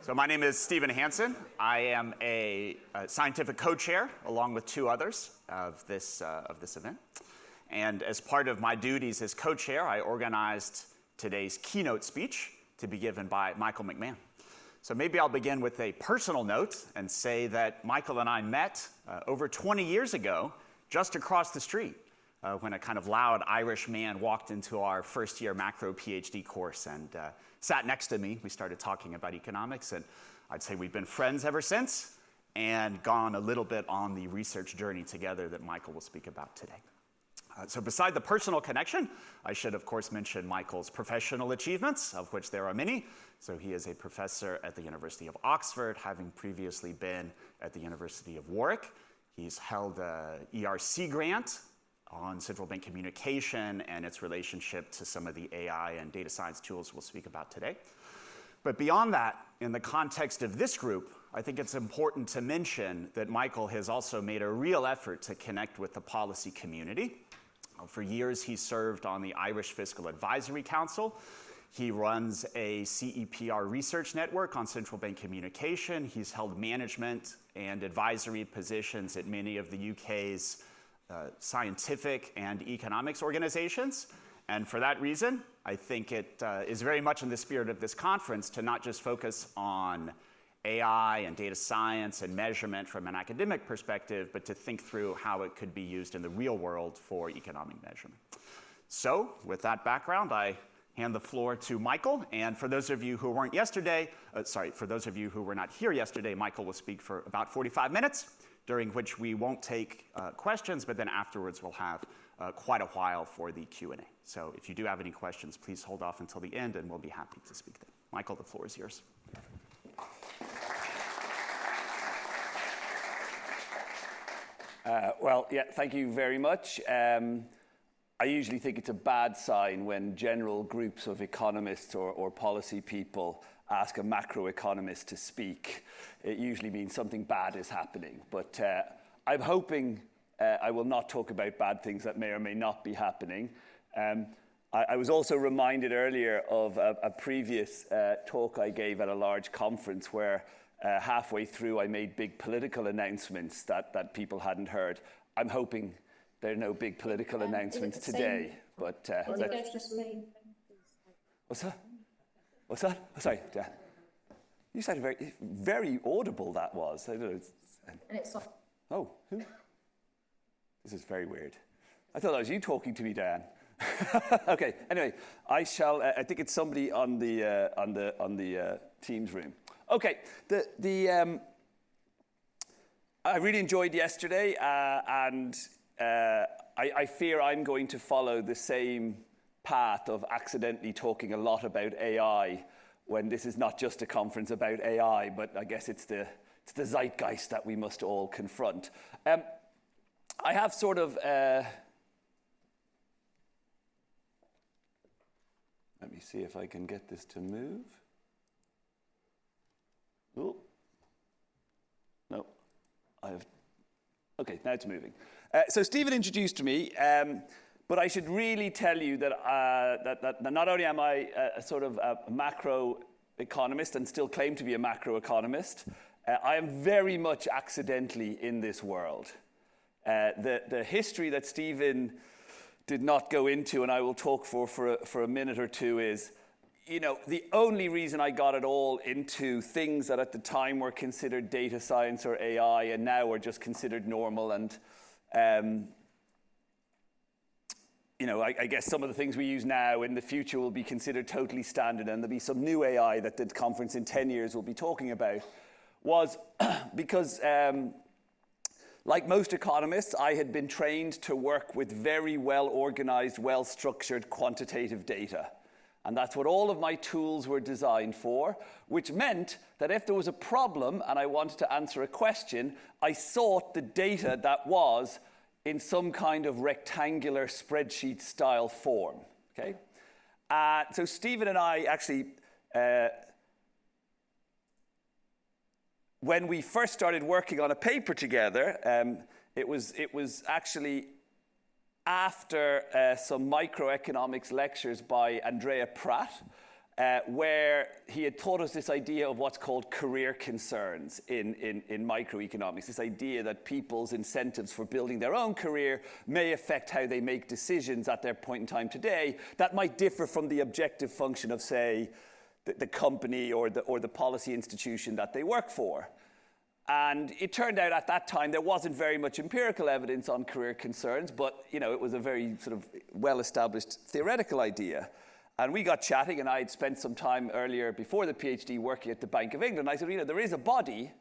So my name is Stephen Hansen. I am a scientific co-chair, along with two others, of this event. And as part of my duties as co-chair, I organized today's keynote speech to be given by Michael McMahon. So maybe I'll begin with a personal note and say that Michael and I met over 20 years ago, just across the street, when a kind of loud Irish man walked into our first year macro PhD course and sat next to me. We started talking about economics, and I'd say we've been friends ever since and gone a little bit on the research journey together that Michael will speak about today. So beside the personal connection, I should of course mention Michael's professional achievements, of which there are many. So he is a professor at the University of Oxford, having previously been at the University of Warwick. He's held an ERC grant on central bank communication and its relationship to some of the AI and data science tools we'll speak about today. But beyond that, in the context of this group, I think it's important to mention that Michael has also made a real effort to connect with the policy community. For years, he served on the Irish Fiscal Advisory Council. He runs a CEPR research network on central bank communication. He's held management and advisory positions at many of the UK's scientific and economics organizations. And for that reason, I think it is very much in the spirit of this conference to not just focus on AI and data science and measurement from an academic perspective, but to think through how it could be used in the real world for economic measurement. So with that background, I hand the floor to Michael. And for those of you who weren't yesterday, for those of you who were not here yesterday, Michael will speak for about 45 minutes, during which we won't take questions, but then afterwards we'll have quite a while for the Q&A. So if you do have any questions, please hold off until the end and we'll be happy to speak then. Michael, the floor is yours. Thank you very much. I usually think it's a bad sign when general groups of economists or policy people ask a macroeconomist to speak. It usually means something bad is happening. But I'm hoping I will not talk about bad things that may or may not be happening. I was also reminded earlier of a previous talk I gave at a large conference where halfway through I made big political announcements that people hadn't heard. I'm hoping there are no big political announcements today. But that's just me. What's that? What's that? Oh, sorry. You sounded very, very audible. That was. I don't know. And it's soft. Oh, who? This is very weird. I thought that was you talking to me, Dan. Okay. Anyway, I shall. I think it's somebody on the Teams room. Okay. I really enjoyed yesterday, and I fear I'm going to follow the same path of accidentally talking a lot about AI when this is not just a conference about AI, but I guess it's the zeitgeist that we must all confront. I have sort of let me see if I can get this to move. Oh, no, okay, now it's moving. So Stephen introduced me, but I should really tell you that that not only am I a sort of a macro economist and still claim to be a macroeconomist, I am very much accidentally in this world. The history that Stephen did not go into, and I will talk for a minute or two, is, you know, the only reason I got it all into things that at the time were considered data science or AI and now are just considered normal, and you know, I guess some of the things we use now in the future will be considered totally standard, and there'll be some new AI that the conference in 10 years will be talking about, was because like most economists, I had been trained to work with very well-organized, well-structured quantitative data. And that's what all of my tools were designed for, which meant that if there was a problem and I wanted to answer a question, I sought the data that was in some kind of rectangular spreadsheet-style form. Okay? So Stephen and I actually, when we first started working on a paper together, it was actually after some microeconomics lectures by Andrea Pratt, where he had taught us this idea of what's called career concerns in microeconomics, this idea that people's incentives for building their own career may affect how they make decisions at their point in time today that might differ from the objective function of, say, the company or the policy institution that they work for. And it turned out at that time there wasn't very much empirical evidence on career concerns, but it was a very sort of well-established theoretical idea. And we got chatting, and I had spent some time earlier before the PhD working at the Bank of England. I said, there is a body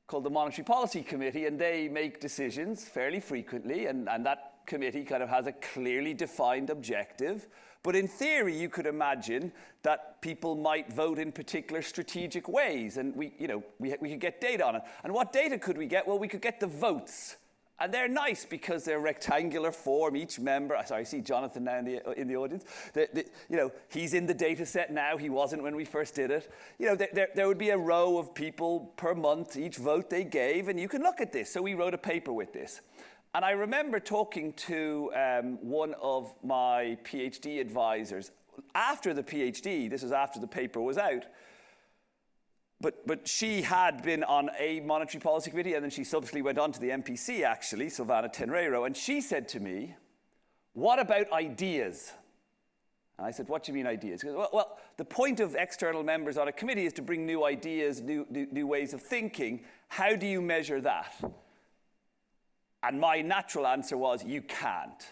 called the Monetary Policy Committee, and they make decisions fairly frequently, and that committee kind of has a clearly defined objective. But in theory, you could imagine that people might vote in particular strategic ways, and we could get data on it. And what data could we get? Well, we could get the votes. And they're nice because they're rectangular form. Each member, sorry, I see Jonathan now in the audience. He's in the data set now. He wasn't when we first did it. There would be a row of people per month, each vote they gave, and you can look at this. So we wrote a paper with this. And I remember talking to one of my PhD advisors after the PhD. This was after the paper was out. But she had been on a monetary policy committee, and then she subsequently went on to the MPC, actually, Silvana Tenreiro, and she said to me, what about ideas? And I said, what do you mean ideas? She goes, well, the point of external members on a committee is to bring new ideas, new ways of thinking. How do you measure that? And my natural answer was, you can't.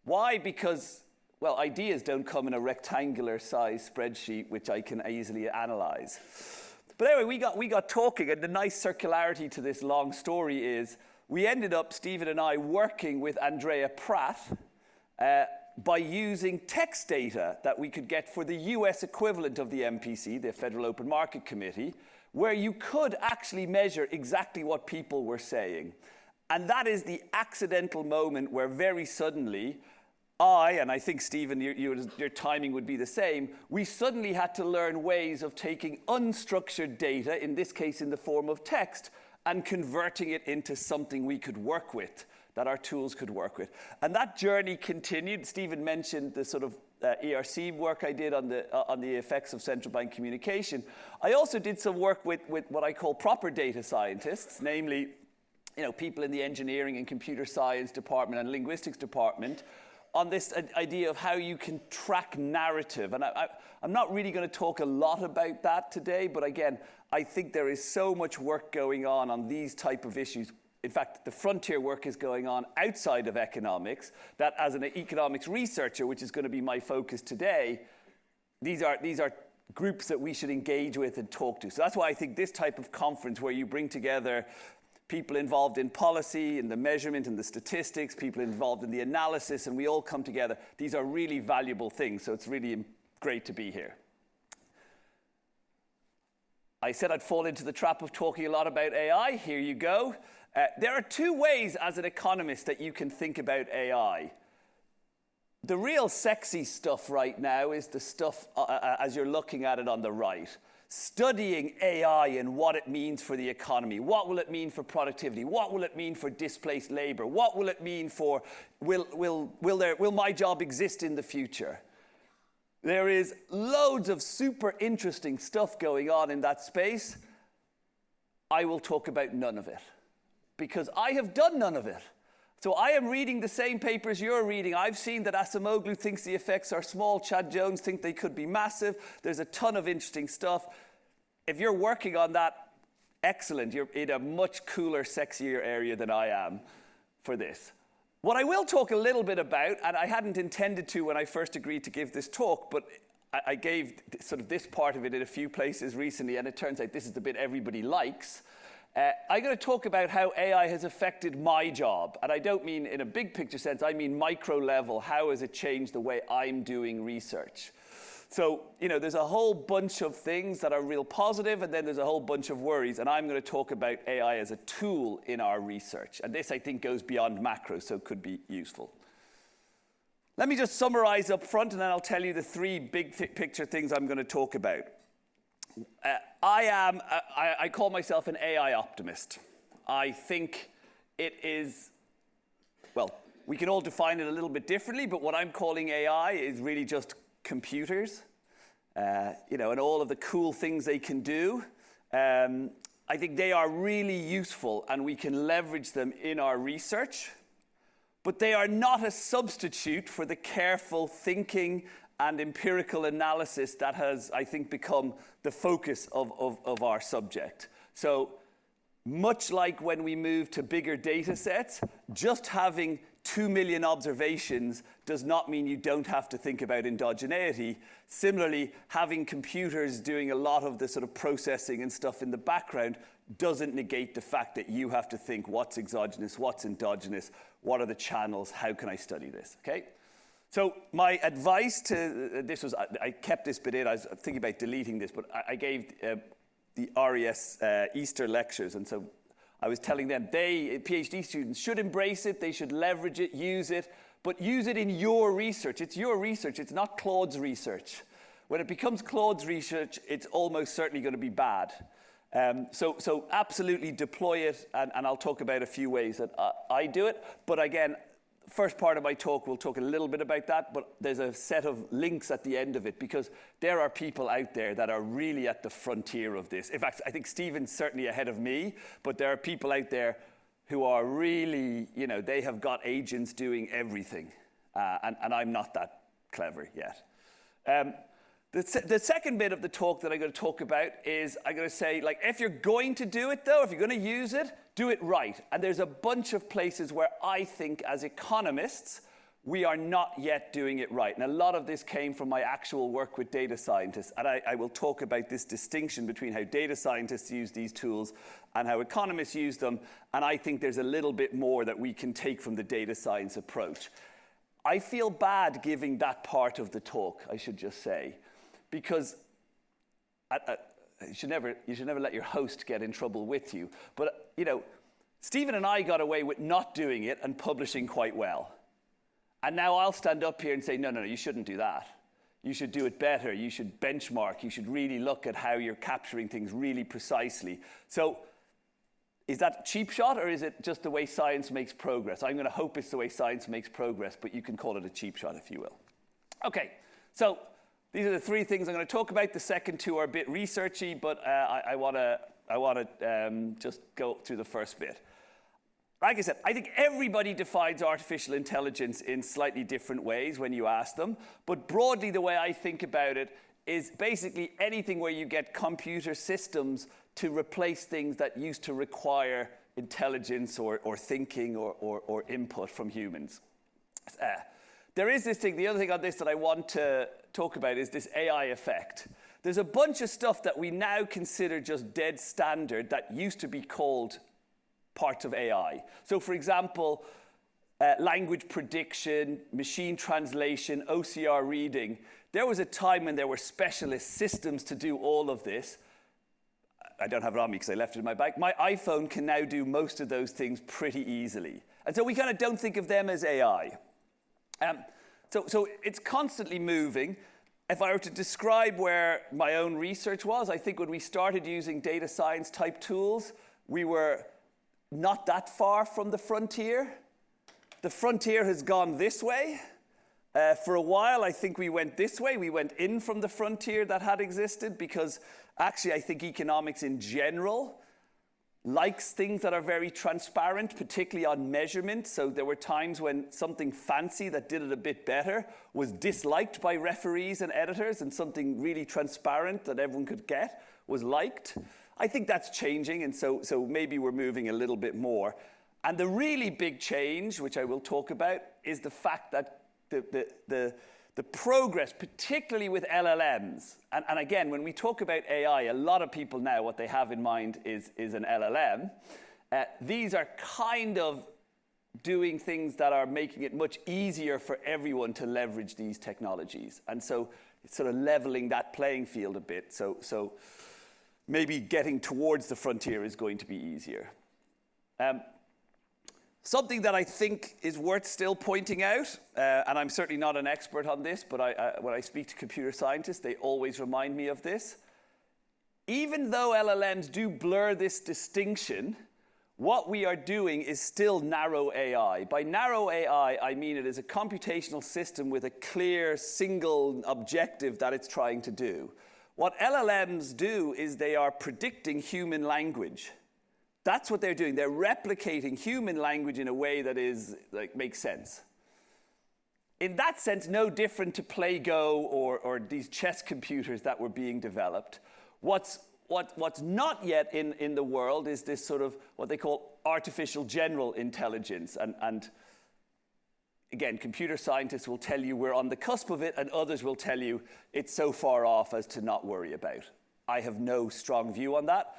Why? Because, well, ideas don't come in a rectangular size spreadsheet, which I can easily analyze. But anyway, we got talking, and the nice circularity to this long story is we ended up, Stephen and I, working with Andrea Pratt by using text data that we could get for the US equivalent of the MPC, the Federal Open Market Committee, where you could actually measure exactly what people were saying. And that is the accidental moment where very suddenly and I think, Stephen, your timing would be the same, we suddenly had to learn ways of taking unstructured data, in this case in the form of text, and converting it into something we could work with, that our tools could work with. And that journey continued. Stephen mentioned the sort of ERC work I did on the effects of central bank communication. I also did some work with what I call proper data scientists, namely people in the engineering and computer science department and linguistics department, on this idea of how you can track narrative. And I'm not really going to talk a lot about that today, but again, I think there is so much work going on these type of issues. In fact, the frontier work is going on outside of economics, that as an economics researcher, which is going to be my focus today, these are groups that we should engage with and talk to. So that's why I think this type of conference where you bring together people involved in policy, in the measurement, and the statistics, people involved in the analysis, and we all come together. These are really valuable things, so it's really great to be here. I said I'd fall into the trap of talking a lot about AI. Here you go. There are two ways as an economist that you can think about AI. The real sexy stuff right now is the stuff as you're looking at it on the right. Studying AI and what it means for the economy. What will it mean for productivity? What will it mean for displaced labor? What will it mean for, will my job exist in the future? There is loads of super interesting stuff going on in that space. I will talk about none of it because I have done none of it. So I am reading the same papers you're reading. I've seen that Acemoglu thinks the effects are small. Chad Jones thinks they could be massive. There's a ton of interesting stuff. If you're working on that, excellent. You're in a much cooler, sexier area than I am for this. What I will talk a little bit about, and I hadn't intended to when I first agreed to give this talk, but I gave sort of this part of it in a few places recently, and it turns out this is the bit everybody likes. I'm going to talk about how AI has affected my job. And I don't mean in a big picture sense, I mean micro level. How has it changed the way I'm doing research? So, there's a whole bunch of things that are real positive, and then there's a whole bunch of worries. And I'm going to talk about AI as a tool in our research. And this, I think, goes beyond macro, so could be useful. Let me just summarize up front, and then I'll tell you the three big picture things I'm going to talk about. I call myself an AI optimist. I think it is, well, we can all define it a little bit differently, but what I'm calling AI is really just computers. and all of the cool things they can do. I think they are really useful and we can leverage them in our research, but they are not a substitute for the careful thinking and empirical analysis that has, I think, become the focus of our subject. So much like when we move to bigger data sets, just having 2 million observations does not mean you don't have to think about endogeneity. Similarly, having computers doing a lot of the sort of processing and stuff in the background doesn't negate the fact that you have to think what's exogenous, what's endogenous, what are the channels, how can I study this, okay? So my advice to, I kept this bit in, I was thinking about deleting this, but I gave the RES Easter lectures, and so I was telling them PhD students should embrace it, they should leverage it, use it, but use it in your research. It's your research, it's not Claude's research. When it becomes Claude's research, it's almost certainly going to be bad. So absolutely deploy it, and I'll talk about a few ways that I do it. But again, first part of my talk, we'll talk a little bit about that, but there's a set of links at the end of it, because there are people out there that are really at the frontier of this. In fact, I think Stephen's certainly ahead of me, but there are people out there who are really, they have got agents doing everything, and I'm not that clever yet. The second bit of the talk that I'm going to talk about is I'm going to say, if you're going to do it, though, if you're going to use it, do it right. And there's a bunch of places where I think, as economists, we are not yet doing it right. And a lot of this came from my actual work with data scientists. And I will talk about this distinction between how data scientists use these tools and how economists use them. And I think there's a little bit more that we can take from the data science approach. I feel bad giving that part of the talk, I should just say, because you should never let your host get in trouble with you. But, Stephen and I got away with not doing it and publishing quite well. And now I'll stand up here and say, no, you shouldn't do that. You should do it better. You should benchmark. You should really look at how you're capturing things really precisely. So is that a cheap shot, or is it just the way science makes progress? I'm going to hope it's the way science makes progress, but you can call it a cheap shot if you will. Okay, so these are the three things I'm going to talk about. The second two are a bit researchy, but I want to just go through the first bit. Like I said, I think everybody defines artificial intelligence in slightly different ways when you ask them. But broadly, the way I think about it is basically anything where you get computer systems to replace things that used to require intelligence or thinking or input from humans. There is this thing, the other thing on this that I want to talk about is this AI effect. There's a bunch of stuff that we now consider just dead standard that used to be called parts of AI. So for example, language prediction, machine translation, OCR reading. There was a time when there were specialist systems to do all of this. I don't have it on me because I left it in my bag. My iPhone can now do most of those things pretty easily. And so we kind of don't think of them as AI. So it's constantly moving. If I were to describe where my own research was, I think when we started using data science type tools, we were not that far from the frontier. The frontier has gone this way. For a while, I think we went this way. We went in from the frontier that had existed because actually I think economics in general likes things that are very transparent, particularly on measurement. So there were times when something fancy that did it a bit better was disliked by referees and editors, and something really transparent that everyone could get was liked. I think that's changing, and so maybe we're moving a little bit more. And the really big change, which I will talk about, is the fact that the progress, particularly with LLMs, and again, when we talk about AI, a lot of people now, what they have in mind is an LLM. These are kind of doing things that are making it much easier for everyone to leverage these technologies. And so it's sort of leveling that playing field a bit. So maybe getting towards the frontier is going to be easier. Something that I think is worth still pointing out, and I'm certainly not an expert on this, but when I speak to computer scientists, they always remind me of this. Even though LLMs do blur this distinction, what we are doing is still narrow AI. By narrow AI, I mean it is a computational system with a clear single objective that it's trying to do. What LLMs do is they are predicting human language. That's what they're doing. They're replicating human language in a way that is, like, makes sense. In that sense, no different to Play Go or these chess computers that were being developed. What's not yet in the world is this sort of what they call artificial general intelligence. And again, computer scientists will tell you we're on the cusp of it, and others will tell you it's so far off as to not worry about. I have no strong view on that.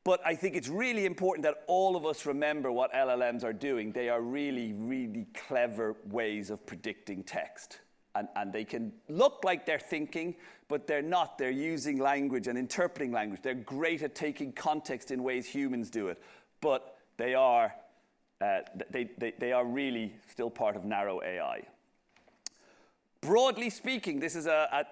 But I think it's really important that all of us remember what LLMs are doing. They are really, really clever ways of predicting text. And they can look like they're thinking, but they're not. They're using language and interpreting language. They're great at taking context in ways humans do it. But they are really still part of narrow AI. Broadly speaking, this is a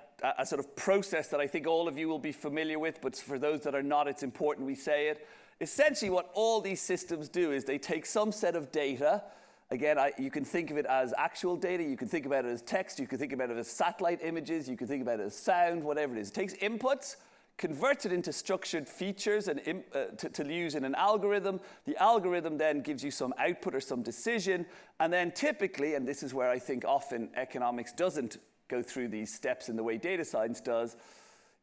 sort of process that I think all of you will be familiar with, but for those that are not, it's important we say it. Essentially, what all these systems do is they take some set of data. Again, you can think of it as actual data, you can think about it as text, you can think about it as satellite images, you can think about it as sound, whatever it is. It takes inputs, converts it into structured features and to use in an algorithm. The algorithm then gives you some output or some decision, and then typically, and this is where I think often economics doesn't go through these steps in the way data science does,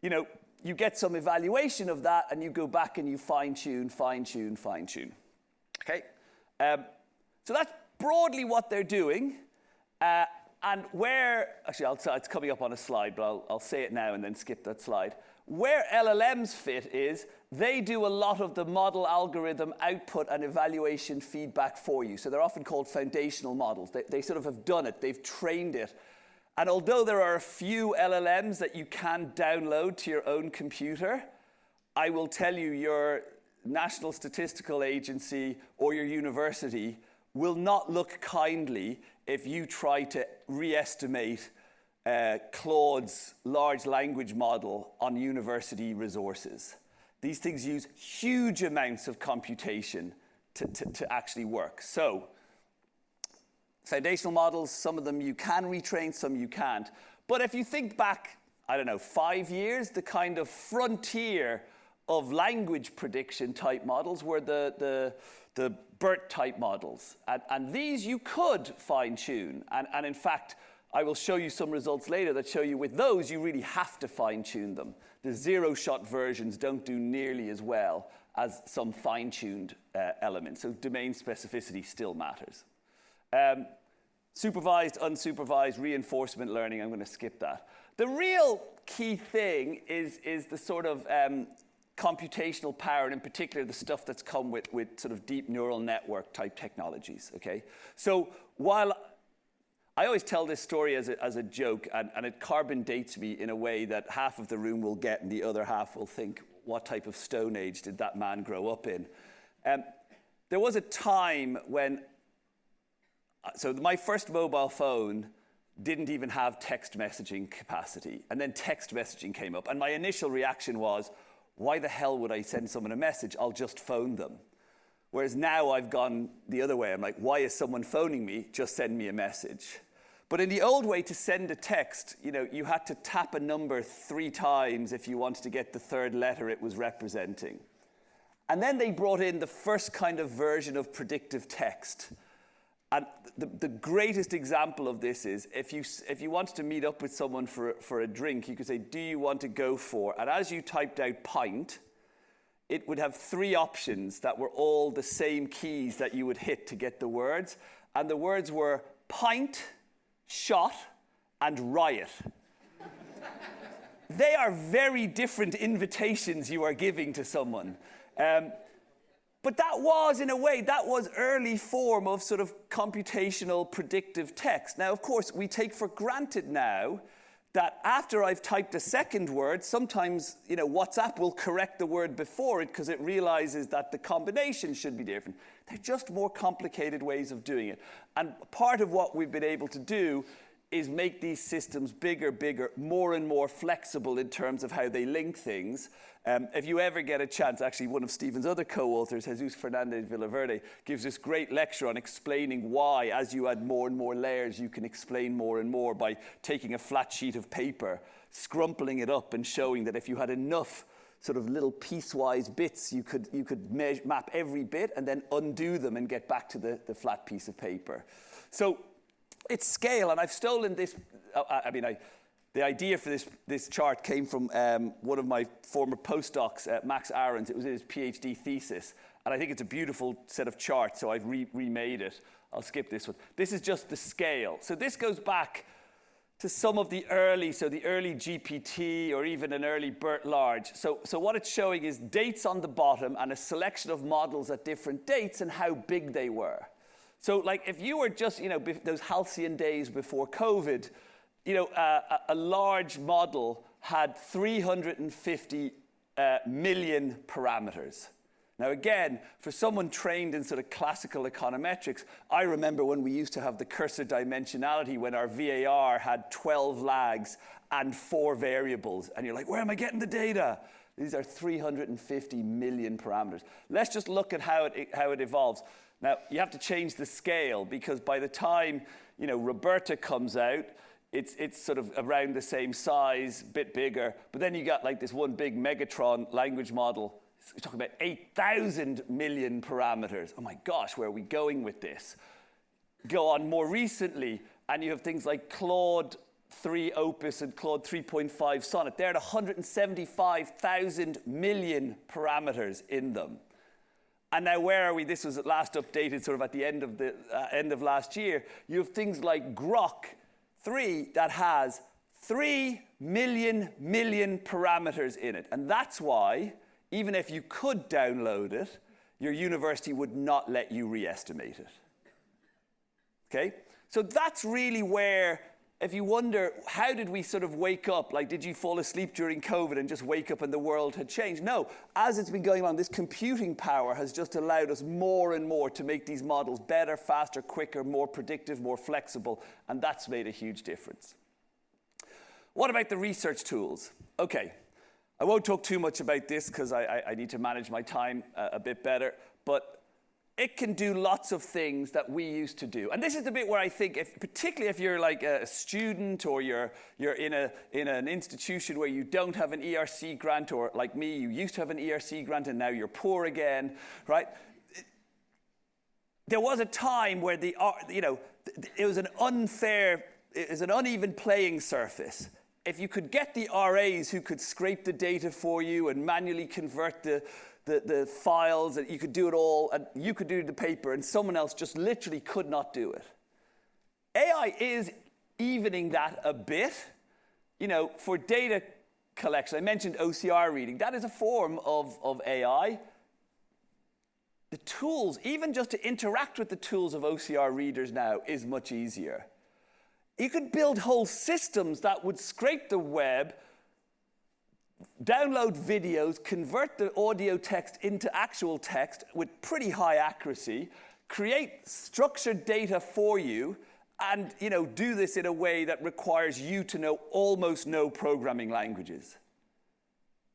you get some evaluation of that, and you go back and you fine-tune. Okay? So that's broadly what they're doing. And where, actually, it's coming up on a slide, but I'll say it now and then skip that slide. Where LLMs fit is they do a lot of the model algorithm output and evaluation feedback for you. So they're often called foundational models. They sort of have done it. They've trained it. And although there are a few LLMs that you can download to your own computer, I will tell you your National Statistical Agency or your university will not look kindly if you try to re-estimate Claude's large language model on university resources. These things use huge amounts of computation to actually work. So, foundational models, some of them you can retrain, some you can't. But if you think back, 5 years, the kind of frontier of language prediction type models were the BERT type models. And these you could fine tune. And in fact, I will show you some results later that show you with those, you really have to fine tune them. The zero-shot versions don't do nearly as well as some fine-tuned elements. So domain specificity still matters. Supervised, unsupervised, reinforcement learning, I'm going to skip that. The real key thing is the sort of computational power, and in particular the stuff that's come with sort of deep neural network type technologies, okay? So while I always tell this story as a joke, and it carbon dates me in a way that half of the room will get and the other half will think, what type of Stone Age did that man grow up in? There was a time when, so my first mobile phone didn't even have text messaging capacity, and then text messaging came up, and my initial reaction was, why the hell would I send someone a message? I'll just phone them. Whereas now I've gone the other way. I'm like, why is someone phoning me? Just send me a message. But in the old way, to send a text, you had to tap a number 3 times if you wanted to get the third letter it was representing. And then they brought in the first kind of version of predictive text. And the greatest example of this is if you wanted to meet up with someone for a drink, you could say, do you want to go for? And as you typed out pint, it would have 3 options that were all the same keys that you would hit to get the words. And the words were pint, shot, and riot. They are very different invitations you are giving to someone. But that was, in a way, that was early form of sort of computational predictive text. Now, of course, we take for granted now that after I've typed a second word, sometimes, WhatsApp will correct the word before it because it realizes that the combination should be different. They're just more complicated ways of doing it. And part of what we've been able to do is make these systems bigger, more and more flexible in terms of how they link things. If you ever get a chance, actually one of Stephen's other co-authors, Jesus Fernandez Villaverde, gives this great lecture on explaining why, as you add more and more layers, you can explain more and more by taking a flat sheet of paper, scrumpling it up and showing that if you had enough sort of little piecewise bits, you could map every bit and then undo them and get back to the flat piece of paper. So it's scale, and I've stolen this. The idea for this chart came from one of my former postdocs, Max Ahrens. It was in his PhD thesis, and I think it's a beautiful set of charts, so I've remade it. I'll skip this one. This is just the scale. So this goes back to some of the early GPT or even an early BERT large. So what it's showing is dates on the bottom and a selection of models at different dates and how big they were. So like if you were just, those halcyon days before COVID, a large model had 350 million parameters. Now again, for someone trained in sort of classical econometrics, I remember when we used to have the cursor dimensionality when our VAR had 12 lags and 4 variables. And you're like, where am I getting the data? These are 350 million parameters. Let's just look at how it evolves. Now, you have to change the scale because by the time, Roberta comes out, it's sort of around the same size, bit bigger. But then you got like this one big Megatron language model. We're talking about 8,000 million parameters. Oh my gosh, where are we going with this? Go on more recently, and you have things like Claude 3 Opus and Claude 3.5 Sonnet. They're at 175,000 million parameters in them. And now where are we? This was last updated sort of at the end of last year. You have things like Grok 3 that has 3 million parameters in it. And that's why, even if you could download it, your university would not let you re-estimate it. Okay? So that's really where, if you wonder, how did we sort of wake up? Like, did you fall asleep during COVID and just wake up and the world had changed? No. As it's been going on, this computing power has just allowed us more and more to make these models better, faster, quicker, more predictive, more flexible, and that's made a huge difference. What about the research tools? Okay. I won't talk too much about this because I need to manage my time a bit better, but it can do lots of things that we used to do. And this is the bit where I think, particularly if you're like a student or you're in an institution where you don't have an ERC grant, or like me, you used to have an ERC grant and now you're poor again, right? There was a time where it was an uneven playing surface. If you could get the RAs who could scrape the data for you and manually convert the files, and you could do it all, and you could do the paper, and someone else just literally could not do it. AI is evening that a bit. For data collection, I mentioned OCR reading. That is a form of AI. The tools, even just to interact with the tools of OCR readers now, is much easier. You could build whole systems that would scrape the web, download videos, convert the audio text into actual text with pretty high accuracy, create structured data for you, and do this in a way that requires you to know almost no programming languages.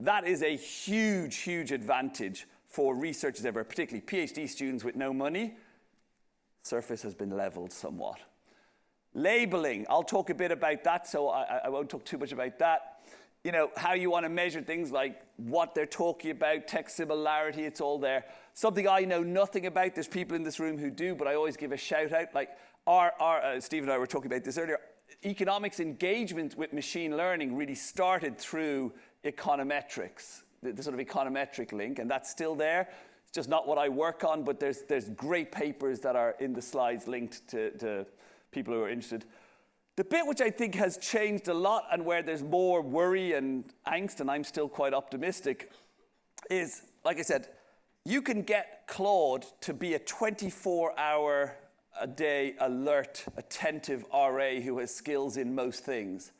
That is a huge, huge advantage for researchers everywhere, particularly PhD students with no money. Surface has been leveled somewhat. Labeling, I'll talk a bit about that, so I won't talk too much about that. How you want to measure things like what they're talking about, text similarity, it's all there. Something I know nothing about, there's people in this room who do, but I always give a shout out. Like Steve and I were talking about this earlier. Economics engagement with machine learning really started through econometrics, the sort of econometric link, and that's still there. It's just not what I work on, but there's great papers that are in the slides linked to people who are interested. The bit which I think has changed a lot and where there's more worry and angst, and I'm still quite optimistic, is, like I said, you can get Claude to be a 24-hour-a-day alert, attentive RA who has skills in most things.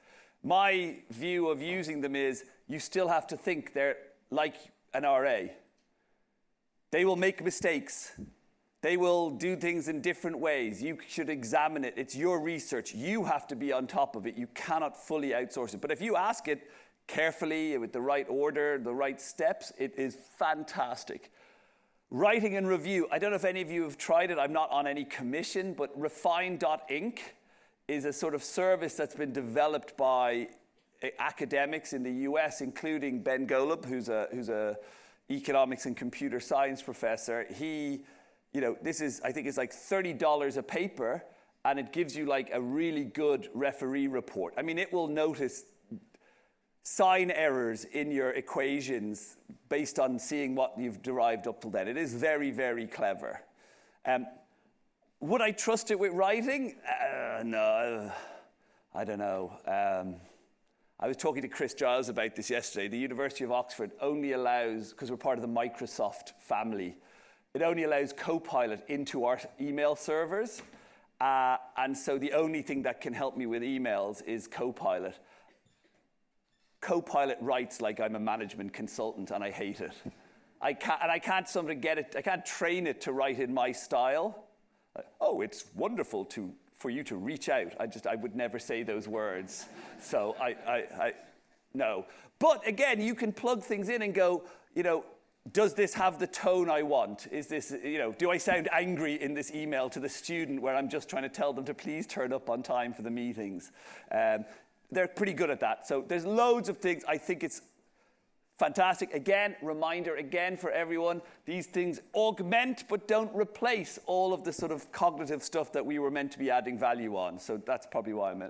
My view of using them is you still have to think they're like an RA. They will make mistakes. They will do things in different ways. You should examine it. It's your research. You have to be on top of it. You cannot fully outsource it. But if you ask it carefully, with the right order, the right steps, it is fantastic. Writing and review. I don't know if any of you have tried it. I'm not on any commission, but Refine.inc is a sort of service that's been developed by academics in the US, including Ben Golub, who's a economics and computer science professor. He, this is, I think it's like $30 a paper, and it gives you like a really good referee report. I mean, it will notice sign errors in your equations based on seeing what you've derived up till then. It is very, very clever. Would I trust it with writing? No, I don't know. I was talking to Chris Giles about this yesterday. The University of Oxford only allows, because we're part of the Microsoft family, it only allows Copilot into our email servers. And so the only thing that can help me with emails is Copilot. Copilot writes like I'm a management consultant, and I hate it. I can't sort of get it. I can't train it to write in my style. Oh, it's wonderful for you to reach out. I would never say those words. So no. But again, you can plug things in and go, does this have the tone I want? Is this, do I sound angry in this email to the student where I'm just trying to tell them to please turn up on time for the meetings? They're pretty good at that. So there's loads of things. I think it's fantastic. Again, reminder again for everyone, these things augment but don't replace all of the sort of cognitive stuff that we were meant to be adding value on. So that's probably why I'm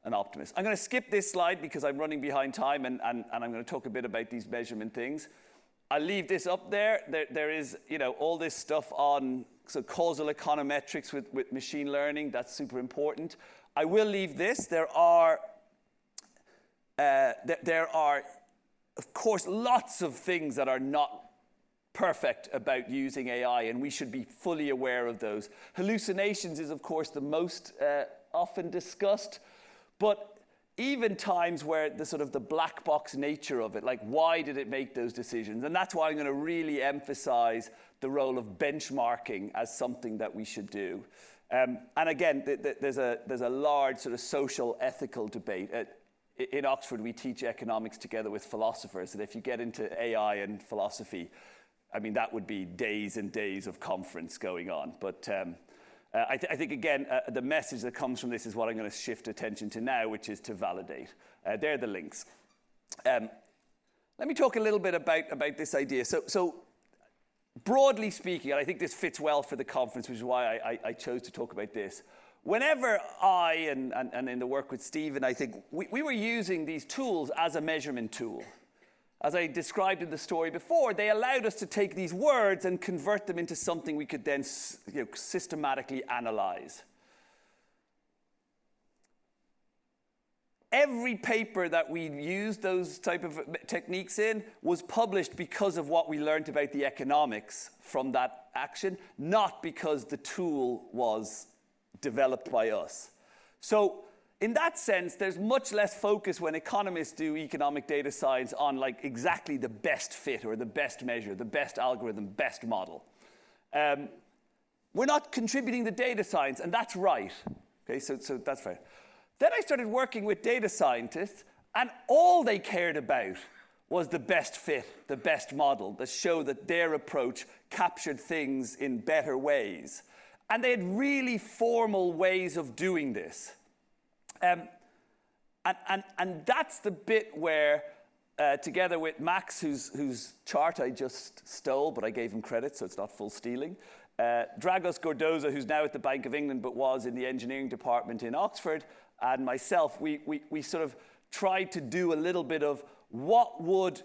an optimist. I'm going to skip this slide because I'm running behind time, and I'm going to talk a bit about these measurement things. I'll leave this up there. There is, all this stuff on causal econometrics with machine learning. That's super important. I will leave this. There are, of course, lots of things that are not perfect about using AI, and we should be fully aware of those. Hallucinations is, of course, the most often discussed, but even times where the black box nature of it, like why did it make those decisions? And that's why I'm going to really emphasize the role of benchmarking as something that we should do. And again, there's a large sort of social ethical debate. In Oxford, we teach economics together with philosophers, and if you get into AI and philosophy, I mean, that would be days and days of conference going on. But I think, again, the message that comes from this is what I'm going to shift attention to now, which is to validate. They're the links. Let me talk a little bit about this idea. So broadly speaking, and I think this fits well for the conference, which is why I chose to talk about this. Whenever I, and in the work with Stephen, I think we were using these tools as a measurement tool. As I described in the story before, they allowed us to take these words and convert them into something we could then systematically analyze. Every paper that we used those type of techniques in was published because of what we learned about the economics from that action, not because the tool was developed by us. So in that sense, there's much less focus when economists do economic data science on like exactly the best fit or the best measure, the best algorithm, best model. We're not contributing the data science, and that's right. Okay, so that's right. Then I started working with data scientists, and all they cared about was the best fit, the best model, that showed that their approach captured things in better ways. And they had really formal ways of doing this. And that's the bit where, together with Max, whose chart I just stole, but I gave him credit, so it's not full stealing, Dragos Gordoza, who's now at the Bank of England but was in the engineering department in Oxford, and myself, we sort of tried to do a little bit of what would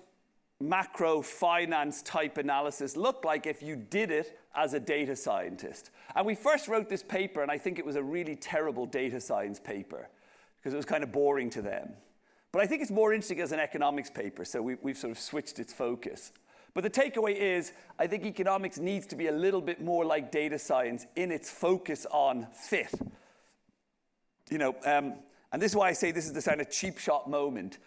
macro finance type analysis look like if you did it as a data scientist. And we first wrote this paper, and I think it was a really terrible data science paper because it was kind of boring to them. But I think it's more interesting as an economics paper, so we've sort of switched its focus. But the takeaway is, I think economics needs to be a little bit more like data science in its focus on fit. And this is why I say this is the kind of cheap shot moment.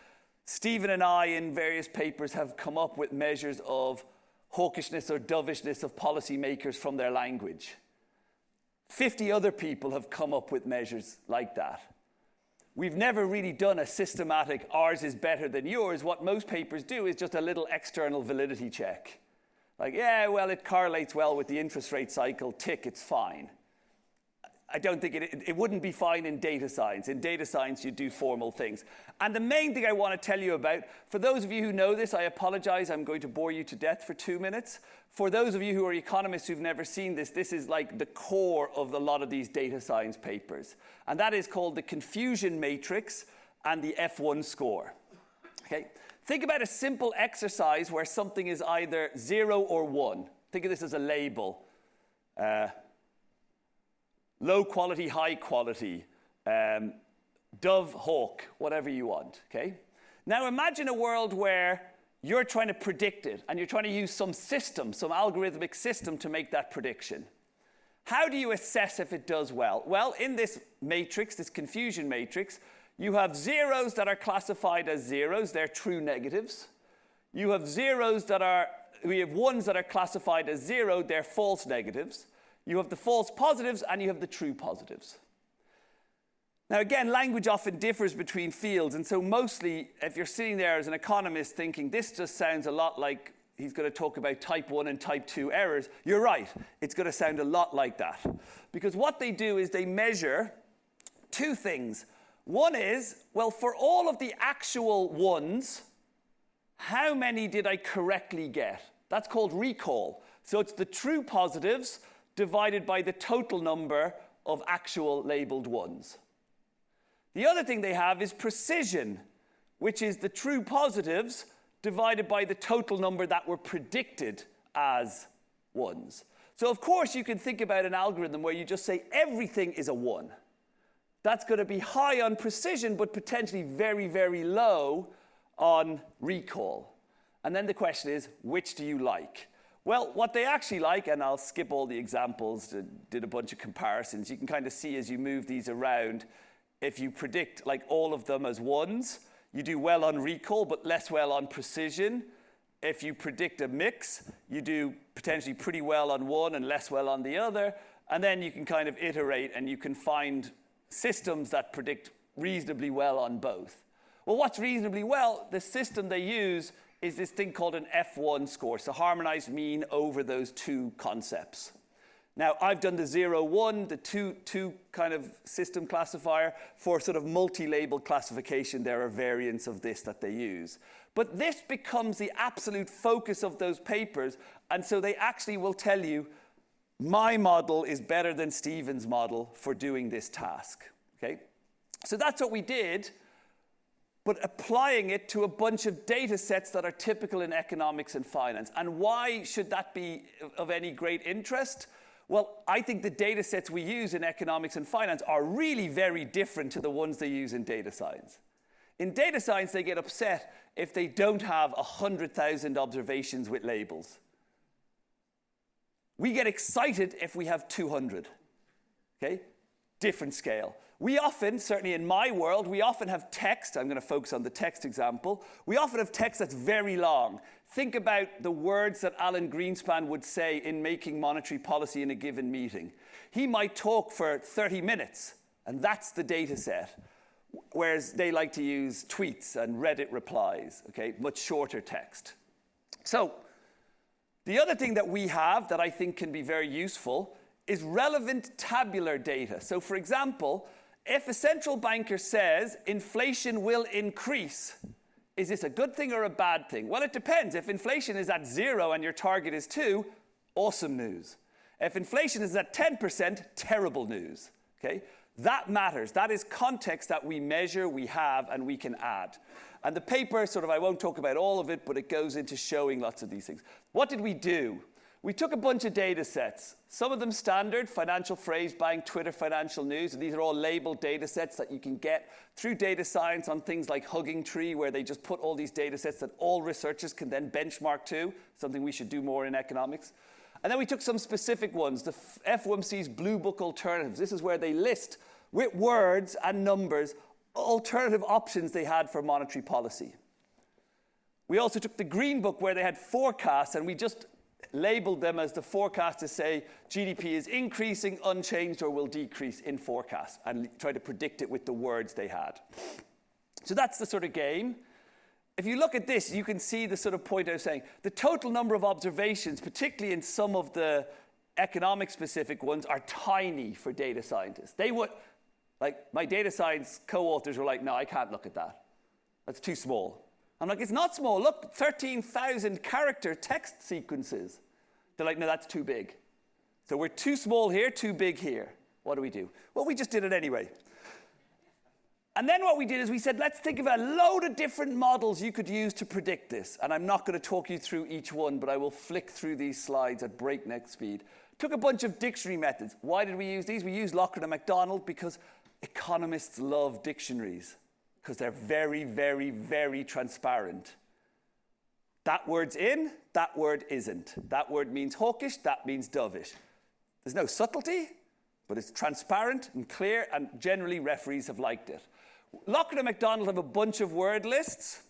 Stephen and I, in various papers, have come up with measures of hawkishness or dovishness of policymakers from their language. 50 other people have come up with measures like that. We've never really done a systematic, ours is better than yours. What most papers do is just a little external validity check. Like, yeah, well, it correlates well with the interest rate cycle, tick, it's fine. I don't think it wouldn't be fine in data science. In data science, you do formal things. And the main thing I want to tell you about, for those of you who know this, I apologize, I'm going to bore you to death for 2 minutes. For those of you who are economists who've never seen this, this is like the core of a lot of these data science papers. And that is called the confusion matrix and the F1 score. Okay? Think about a simple exercise where something is either 0 or 1. Think of this as a label. Low quality, high quality, dove, hawk, whatever you want, okay? Now imagine a world where you're trying to predict it and you're trying to use some system, some algorithmic system to make that prediction. How do you assess if it does well? Well, in this matrix, this confusion matrix, you have zeros that are classified as zeros, they're true negatives. You have we have ones that are classified as 0, they're false negatives. You have the false positives and you have the true positives. Now again, language often differs between fields, and so mostly if you're sitting there as an economist thinking this just sounds a lot like he's going to talk about type 1 and type 2 errors, you're right, it's going to sound a lot like that. Because what they do is they measure 2 things. One is, well, for all of the actual ones, how many did I correctly get? That's called recall. So it's the true positives divided by the total number of actual labeled ones. The other thing they have is precision, which is the true positives divided by the total number that were predicted as ones. So of course you can think about an algorithm where you just say everything is a 1. That's going to be high on precision, but potentially very, very low on recall. And then the question is, which do you like? Well, what they actually like, and I'll skip all the examples, did a bunch of comparisons. You can kind of see as you move these around, if you predict like all of them as 1s, you do well on recall, but less well on precision. If you predict a mix, you do potentially pretty well on one and less well on the other. And then you can kind of iterate and you can find systems that predict reasonably well on both. Well, what's reasonably well? The system they use is this thing called an F1 score, so harmonized mean over those 2 concepts. Now, I've done the 0, 1, the two kind of system classifier. For sort of multi-label classification, there are variants of this that they use. But this becomes the absolute focus of those papers, and so they actually will tell you, my model is better than Stephen's model for doing this task, okay? So that's what we did, but applying it to a bunch of data sets that are typical in economics and finance. And why should that be of any great interest? Well, I think the data sets we use in economics and finance are really very different to the ones they use in data science. In data science, they get upset if they don't have 100,000 observations with labels. We get excited if we have 200, okay? Different scale. We often, certainly in my world, we often have text. I'm going to focus on the text example. We often have text that's very long. Think about the words that Alan Greenspan would say in making monetary policy in a given meeting. He might talk for 30 minutes, and that's the data set. Whereas they like to use tweets and Reddit replies, okay, much shorter text. So the other thing that we have that I think can be very useful is relevant tabular data. So for example, if a central banker says inflation will increase, is this a good thing or a bad thing? Well, it depends. If inflation is at 0 and your target is 2, awesome news. If inflation is at 10%, terrible news, okay? That matters. That is context that we measure, we have, and we can add. And the paper, sort of, I won't talk about all of it, but it goes into showing lots of these things. What did we do? We took a bunch of data sets, some of them standard, Financial Phrase Bank, Twitter Financial News. These are all labeled data sets that you can get through data science on things like Hugging Tree, where they just put all these data sets that all researchers can then benchmark to, something we should do more in economics. And then we took some specific ones, the FOMC's Blue Book alternatives. This is where they list, with words and numbers, alternative options they had for monetary policy. We also took the Green Book, where they had forecasts, and we just labeled them as the forecasters say GDP is increasing, unchanged, or will decrease in forecast, and try to predict it with the words they had. So that's the sort of game. If you look at this, you can see the sort of point I was saying. The total number of observations, particularly in some of the economic-specific ones, are tiny for data scientists. They would, like, my data science co-authors were like, no, I can't look at that. That's too small. I'm like, it's not small. Look, 13,000 character text sequences. They're like, no, that's too big. So we're too small here, too big here. What do? Well, we just did it anyway. And then what we did is we said, let's think of a load of different models you could use to predict this. And I'm not going to talk you through each one, but I will flick through these slides at breakneck speed. Took a bunch of dictionary methods. Why did we use these? We used Lockyer and McDonald because economists love dictionaries, because they're very, very, very transparent. That word's in, that word isn't. That word means hawkish, that means dovish. There's no subtlety, but it's transparent and clear, and generally referees have liked it. Lockyer and McDonald have a bunch of word lists,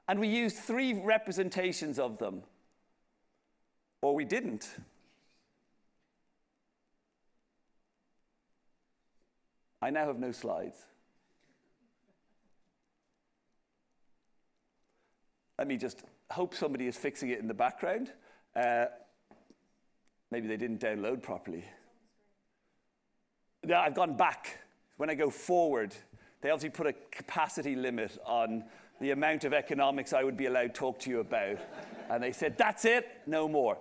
and we used 3 representations of them. Or we didn't. I now have no slides. Let me just hope somebody is fixing it in the background. Maybe they didn't download properly. Yeah, I've gone back. When I go forward, they obviously put a capacity limit on the amount of economics I would be allowed to talk to you about. And they said, that's it, no more.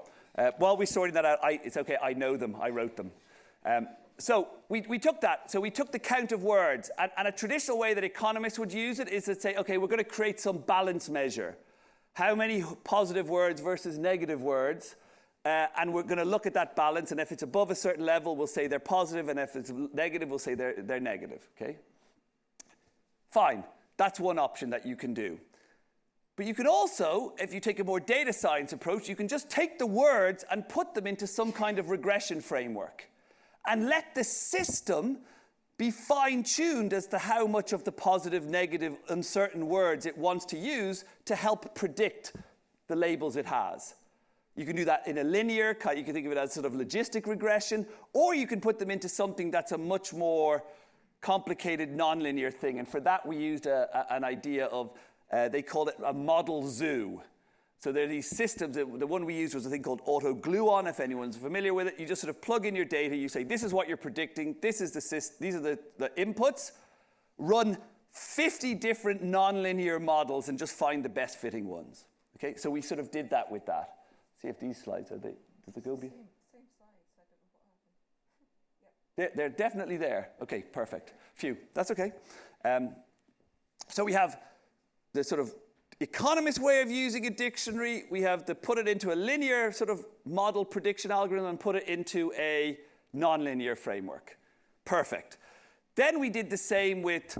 While we're sorting that out, it's okay, I know them, I wrote them. So we took that. So we took the count of words. And a traditional way that economists would use it is to say, okay, we're going to create some balance measure. How many positive words versus negative words? And we're going to look at that balance. And if it's above a certain level, we'll say they're positive. And if it's negative, we'll say they're negative. Okay? Fine. That's one option that you can do. But you can also, if you take a more data science approach, you can just take the words and put them into some kind of regression framework. And let the system be fine-tuned as to how much of the positive, negative, uncertain words it wants to use to help predict the labels it has. You can do that in a linear, you can think of it as sort of logistic regression, or you can put them into something that's a much more complicated nonlinear thing. And for that, we used an idea of, they called it a model zoo. So there are these systems. The one we used was a thing called AutoGluon, if anyone's familiar with it. You just sort of plug in your data. You say, this is what you're predicting. These are the inputs. Run 50 different nonlinear models and just find the best fitting ones. Okay, so we sort of did that with that. See if these slides does it go? Same slides. I don't know what happened. They're definitely there. Okay, perfect. Phew, that's okay. So we have the sort of economist way of using a dictionary. We have to put it into a linear sort of model prediction algorithm and put it into a nonlinear framework. Perfect. Then we did the same with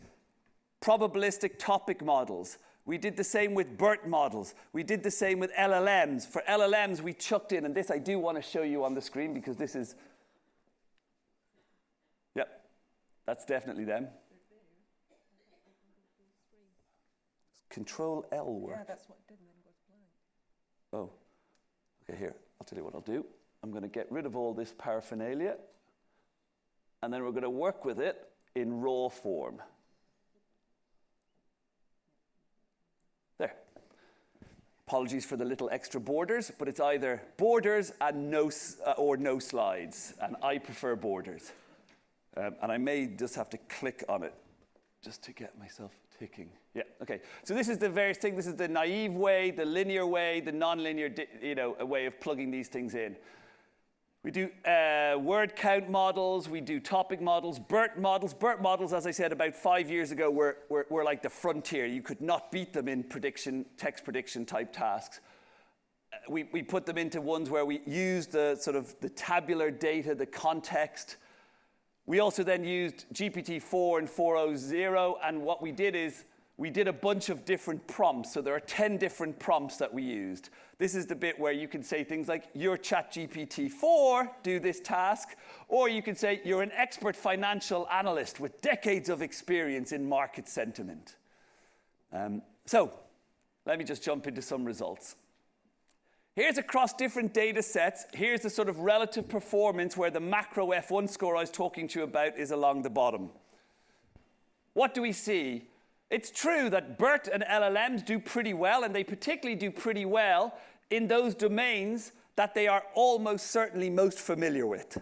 probabilistic topic models. We did the same with BERT models. We did the same with LLMs. For LLMs, we chucked in, and this I do want to show you on the screen because this is, yep, that's definitely them. Control L work. Yeah, that's what it did and then goes blank. Oh, okay, here, I'll tell you what I'll do. I'm going to get rid of all this paraphernalia, and then we're going to work with it in raw form. There. Apologies for the little extra borders, but it's either borders and no slides, and I prefer borders. And I may just have to click on it just to get myself ticking. Yeah, okay. So this is the various things. This is the naive way, the linear way, the nonlinear, a way of plugging these things in. We do word count models. We do topic models, BERT models. BERT models, as I said, about 5 years ago, were like the frontier. You could not beat them in text prediction type tasks. We put them into ones where we used the sort of the tabular data, the context. We also then used GPT-4 and 4.0, and what we did is we did a bunch of different prompts. So there are 10 different prompts that we used. This is the bit where you can say things like, you're ChatGPT-4, do this task. Or you can say, you're an expert financial analyst with decades of experience in market sentiment. So let me just jump into some results. Here's across different data sets. Here's the sort of relative performance where the macro F1 score I was talking to you about is along the bottom. What do we see? It's true that BERT and LLMs do pretty well, and they particularly do pretty well in those domains that they are almost certainly most familiar with.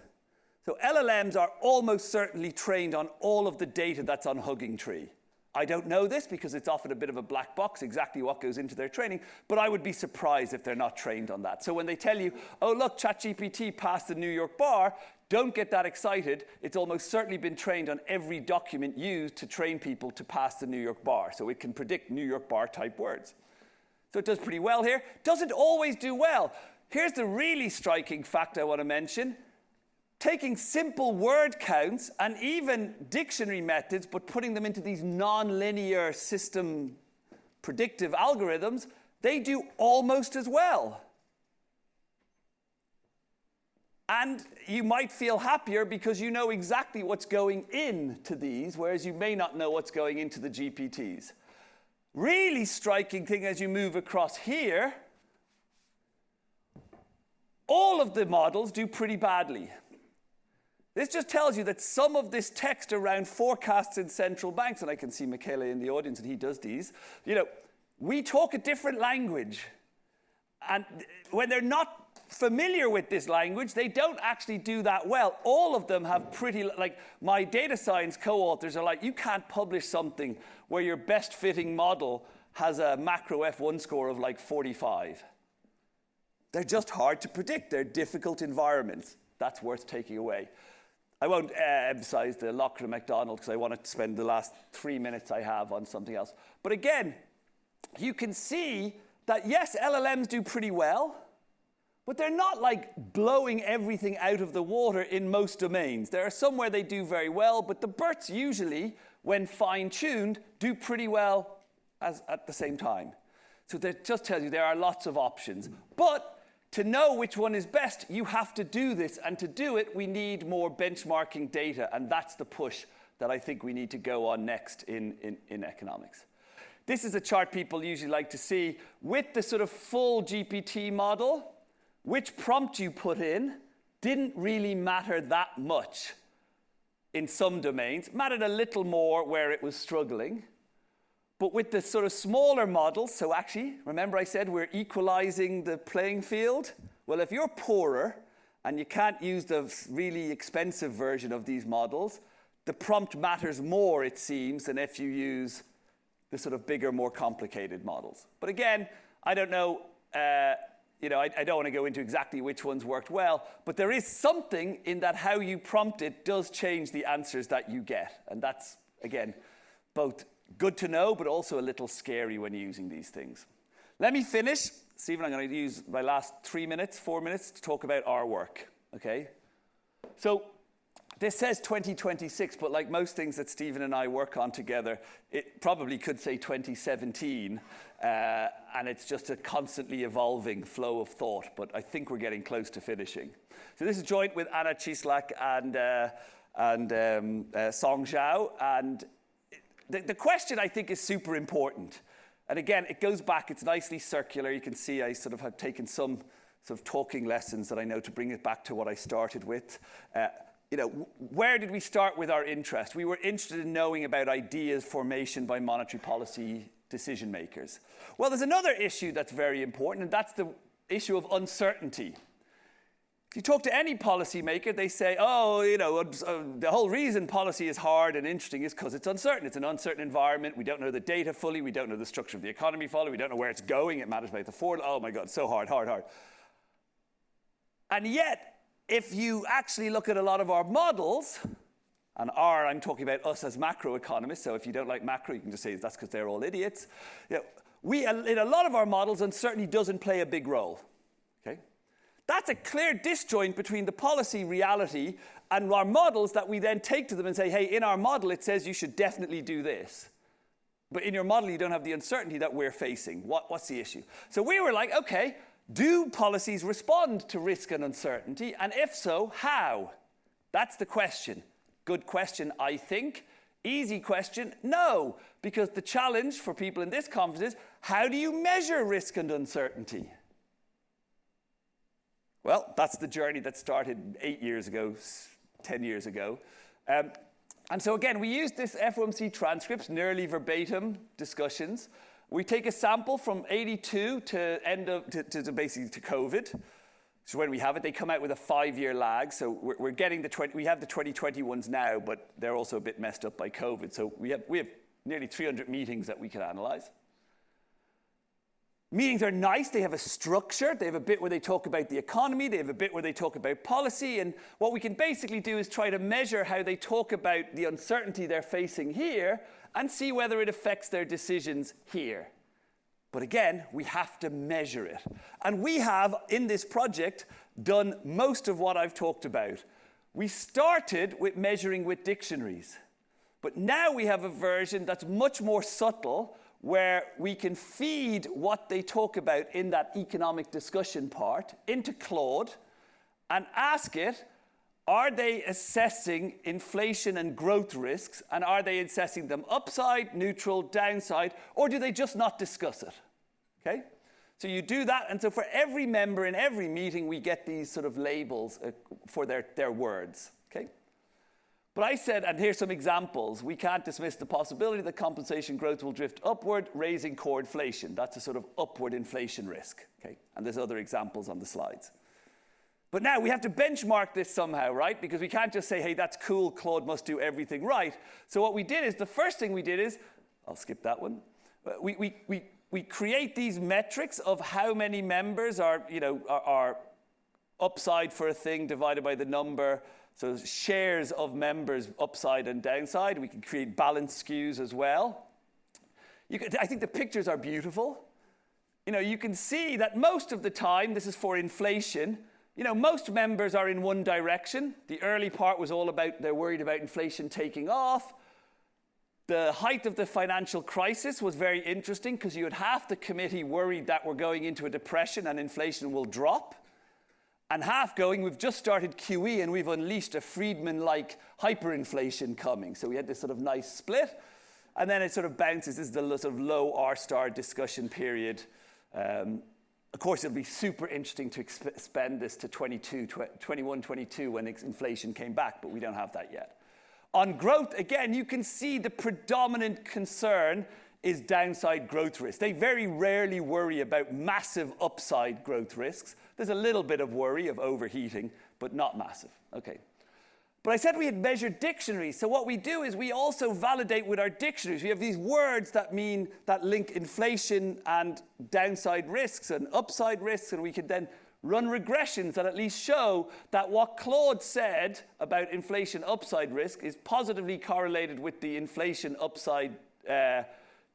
So LLMs are almost certainly trained on all of the data that's on Hugging Tree. I don't know this because it's often a bit of a black box exactly what goes into their training, but I would be surprised if they're not trained on that. So when they tell you, oh, look, ChatGPT passed the New York bar, don't get that excited. It's almost certainly been trained on every document used to train people to pass the New York bar. So it can predict New York bar type words. So it does pretty well here. Doesn't always do well. Here's the really striking fact I want to mention. Taking simple word counts and even dictionary methods, but putting them into these non-linear system predictive algorithms, they do almost as well. And you might feel happier because you know exactly what's going into these, whereas you may not know what's going into the GPTs. Really striking thing as you move across here, all of the models do pretty badly. This just tells you that some of this text around forecasts in central banks, and I can see Michele in the audience and he does these, we talk a different language. And when they're not familiar with this language, they don't actually do that well. All of them have pretty, like my data science co-authors are like, you can't publish something where your best fitting model has a macro F1 score of like 45. They're just hard to predict. They're difficult environments. That's worth taking away. I won't emphasize the Lockyer and McDonald because I want to spend the last 3 minutes I have on something else. But again, you can see that yes, LLMs do pretty well, but they're not like blowing everything out of the water in most domains. There are some where they do very well, but the BERTs usually, when fine-tuned, do pretty well at the same time. So that just tells you there are lots of options. But to know which one is best, you have to do this. And to do it, we need more benchmarking data. And that's the push that I think we need to go on next in economics. This is a chart people usually like to see. With the sort of full GPT model, which prompt you put in didn't really matter that much in some domains. Mattered a little more where it was struggling. But with the sort of smaller models, so actually, remember I said we're equalizing the playing field? Well, if you're poorer and you can't use the really expensive version of these models, the prompt matters more, it seems, than if you use the sort of bigger, more complicated models. But again, I don't know, I don't want to go into exactly which ones worked well, but there is something in that how you prompt it does change the answers that you get. And that's, again, both good to know, but also a little scary when using these things. Let me finish. Stephen, I'm going to use my last 4 minutes to talk about our work, okay? So this says 2026, but like most things that Stephen and I work on together, it probably could say 2017, and it's just a constantly evolving flow of thought, but I think we're getting close to finishing. So this is joint with Anna Cieslak and Song Zhao, and the question, I think, is super important. And again, it goes back. It's nicely circular. You can see I sort of have taken some sort of talking lessons that I know to bring it back to what I started with. Where did we start with our interest? We were interested in knowing about ideas formation by monetary policy decision makers. Well, there's another issue that's very important, and that's the issue of uncertainty. If you talk to any policymaker, they say, the whole reason policy is hard and interesting is because it's uncertain. It's an uncertain environment. We don't know the data fully. We don't know the structure of the economy fully. We don't know where it's going. It matters about the forward. Oh, my God, so hard. And yet, if you actually look at a lot of our models, and I'm talking about us as macroeconomists, so if you don't like macro, you can just say that's because they're all idiots. In a lot of our models, uncertainty doesn't play a big role. Okay? That's a clear disjoint between the policy reality and our models that we then take to them and say, hey, in our model, it says you should definitely do this. But in your model, you don't have the uncertainty that we're facing. What's the issue? So we were like, okay, do policies respond to risk and uncertainty? And if so, how? That's the question. Good question, I think. Easy question, no. Because the challenge for people in this conference is, how do you measure risk and uncertainty? Well, that's the journey that started 8 years ago, 10 years ago. And so again, we use this FOMC transcripts, nearly verbatim discussions. We take a sample from 82 to basically to COVID. So when we have it, they come out with a 5-year lag. So we're getting we have the 2020 ones now, but they're also a bit messed up by COVID. So we have nearly 300 meetings that we can analyze. Meetings are nice. They have a structure. They have a bit where they talk about the economy. They have a bit where they talk about policy. And what we can basically do is try to measure how they talk about the uncertainty they're facing here and see whether it affects their decisions here. But again, we have to measure it. And we have, in this project, done most of what I've talked about. We started with measuring with dictionaries. But now we have a version that's much more subtle, where we can feed what they talk about in that economic discussion part into Claude and ask it, are they assessing inflation and growth risks, and are they assessing them upside, neutral, downside, or do they just not discuss it? Okay? So you do that, and so for every member in every meeting, we get these sort of labels for their words. Okay? But I said, and here's some examples, we can't dismiss the possibility that compensation growth will drift upward, raising core inflation. That's a sort of upward inflation risk. Okay? And there's other examples on the slides. But now we have to benchmark this somehow, right? Because we can't just say, hey, that's cool, Claude must do everything right. So what we did is, the first thing we did is, I'll skip that one. We create these metrics of how many members are upside for a thing divided by the number. So shares of members upside and downside. We can create balance skews as well. I think the pictures are beautiful. You can see that most of the time, this is for inflation, most members are in one direction. The early part was all about, they're worried about inflation taking off. The height of the financial crisis was very interesting because you had half the committee worried that we're going into a depression and inflation will drop. And half going, we've just started QE and we've unleashed a Friedman-like hyperinflation coming. So we had this sort of nice split. And then it sort of bounces. This is the sort of low R-star discussion period. Of course, it'll be super interesting to expand this to 21, 22 when inflation came back, but we don't have that yet. On growth, again, you can see the predominant concern is downside growth risk. They very rarely worry about massive upside growth risks. There's a little bit of worry of overheating, but not massive. Okay. But I said we had measured dictionaries. So what we do is we also validate with our dictionaries. We have these words that link inflation and downside risks and upside risks, and we can then run regressions that at least show that what Claude said about inflation upside risk is positively correlated with the inflation upside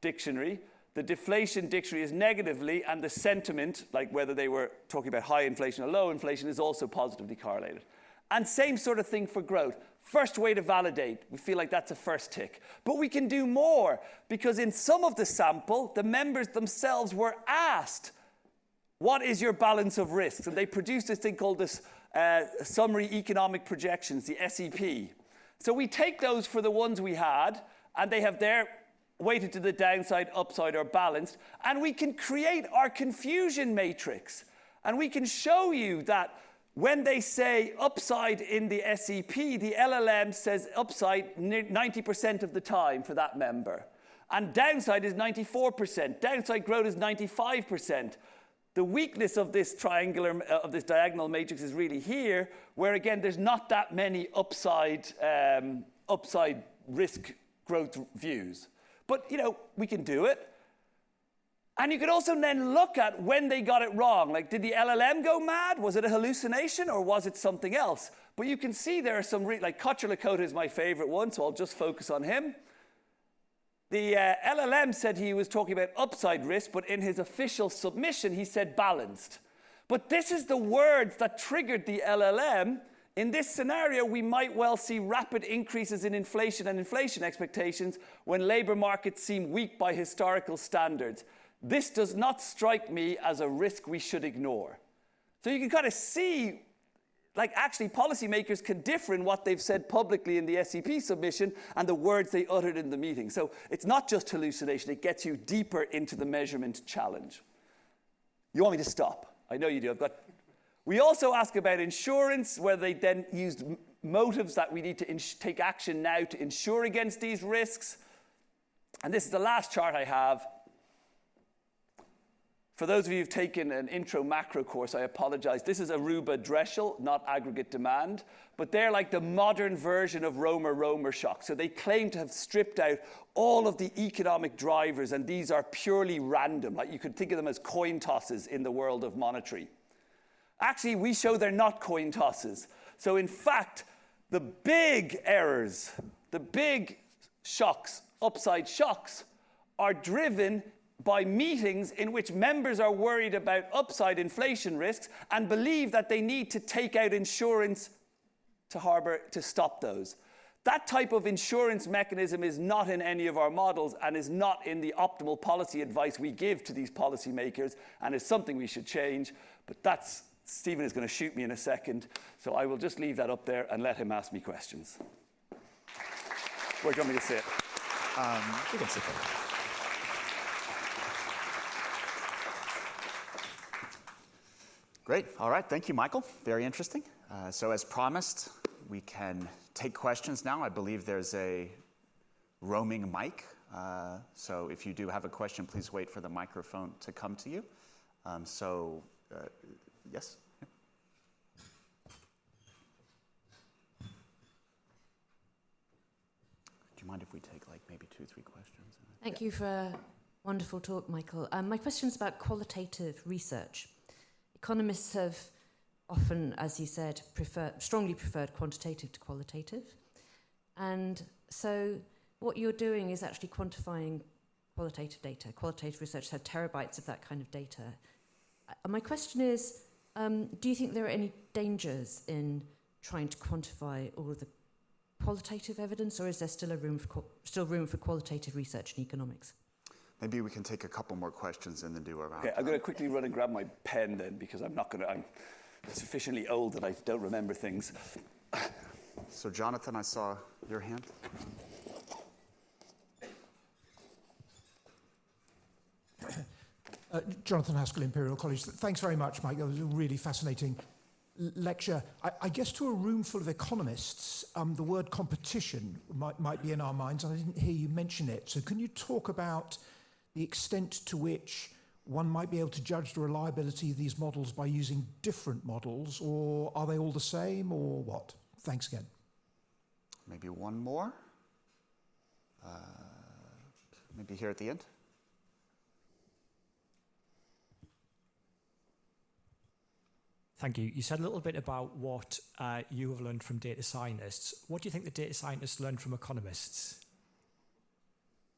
dictionary. The deflation dictionary is negatively, and the sentiment, like whether they were talking about high inflation or low inflation, is also positively correlated. And same sort of thing for growth. First way to validate. We feel like that's a first tick. But we can do more, because in some of the sample, the members themselves were asked, what is your balance of risks? And they produced this thing called this Summary Economic Projections, the SEP. So we take those for the ones we had, and they have their weighted to the downside, upside, or balanced, and we can create our confusion matrix. And we can show you that when they say upside in the SEP, the LLM says upside 90% of the time for that member. And downside is 94%. Downside growth is 95%. The weakness of this diagonal matrix is really here, where again, there's not that many upside risk growth views. But, we can do it. And you could also then look at when they got it wrong. Like, did the LLM go mad? Was it a hallucination, or was it something else? But you can see there are some, like Kocher-Lakota is my favorite one, so I'll just focus on him. The LLM said he was talking about upside risk, but in his official submission, he said balanced. But this is the words that triggered the LLM. In this scenario, we might well see rapid increases in inflation and inflation expectations when labor markets seem weak by historical standards. This does not strike me as a risk we should ignore. So you can kind of see, like, actually policymakers can differ in what they've said publicly in the SEP submission and the words they uttered in the meeting. So it's not just hallucination, it gets you deeper into the measurement challenge. You want me to stop? I know you do. We also ask about insurance, where they then used motives that we need to take action now to insure against these risks. And this is the last chart I have. For those of you who've taken an intro macro course, I apologize. This is Aruba Dreschel, not aggregate demand. But they're like the modern version of Romer shock. So they claim to have stripped out all of the economic drivers, and these are purely random. Like you could think of them as coin tosses in the world of monetary. Actually, we show they're not coin tosses. So in fact, the big errors, the big shocks, upside shocks, are driven by meetings in which members are worried about upside inflation risks and believe that they need to take out insurance to stop those. That type of insurance mechanism is not in any of our models and is not in the optimal policy advice we give to these policymakers, and is something we should change. But that's, Stephen is going to shoot me in a second, so I will just leave that up there and let him ask me questions. Where do you want me to sit? You can sit there. Great. All right. Thank you, Michael. Very interesting. So as promised, we can take questions now. I believe there's a roaming mic. So if you do have a question, please wait for the microphone to come to you. Yes? Do you mind if we take like maybe 2 or 3 questions? Thank you for a wonderful talk, Michael. My question is about qualitative research. Economists have often, as you said, strongly preferred quantitative to qualitative. And so what you're doing is actually quantifying qualitative data. Qualitative research has terabytes of that kind of data. My question is, do you think there are any dangers in trying to quantify all of the qualitative evidence, or is there still room for qualitative research in economics? Maybe we can take a couple more questions and then do a round. Okay, I'm going to quickly run and grab my pen then, because I'm sufficiently old that I don't remember things. So Jonathan, I saw your hand. Jonathan Haskell, Imperial College. Thanks very much, Mike. That was a really fascinating lecture. I guess to a room full of economists, the word competition might be in our minds, and I didn't hear you mention it. So can you talk about the extent to which one might be able to judge the reliability of these models by using different models, or are they all the same, or what? Thanks again. Maybe one more. Maybe here at the end. Thank you. You said a little bit about what you have learned from data scientists. What do you think the data scientists learned from economists?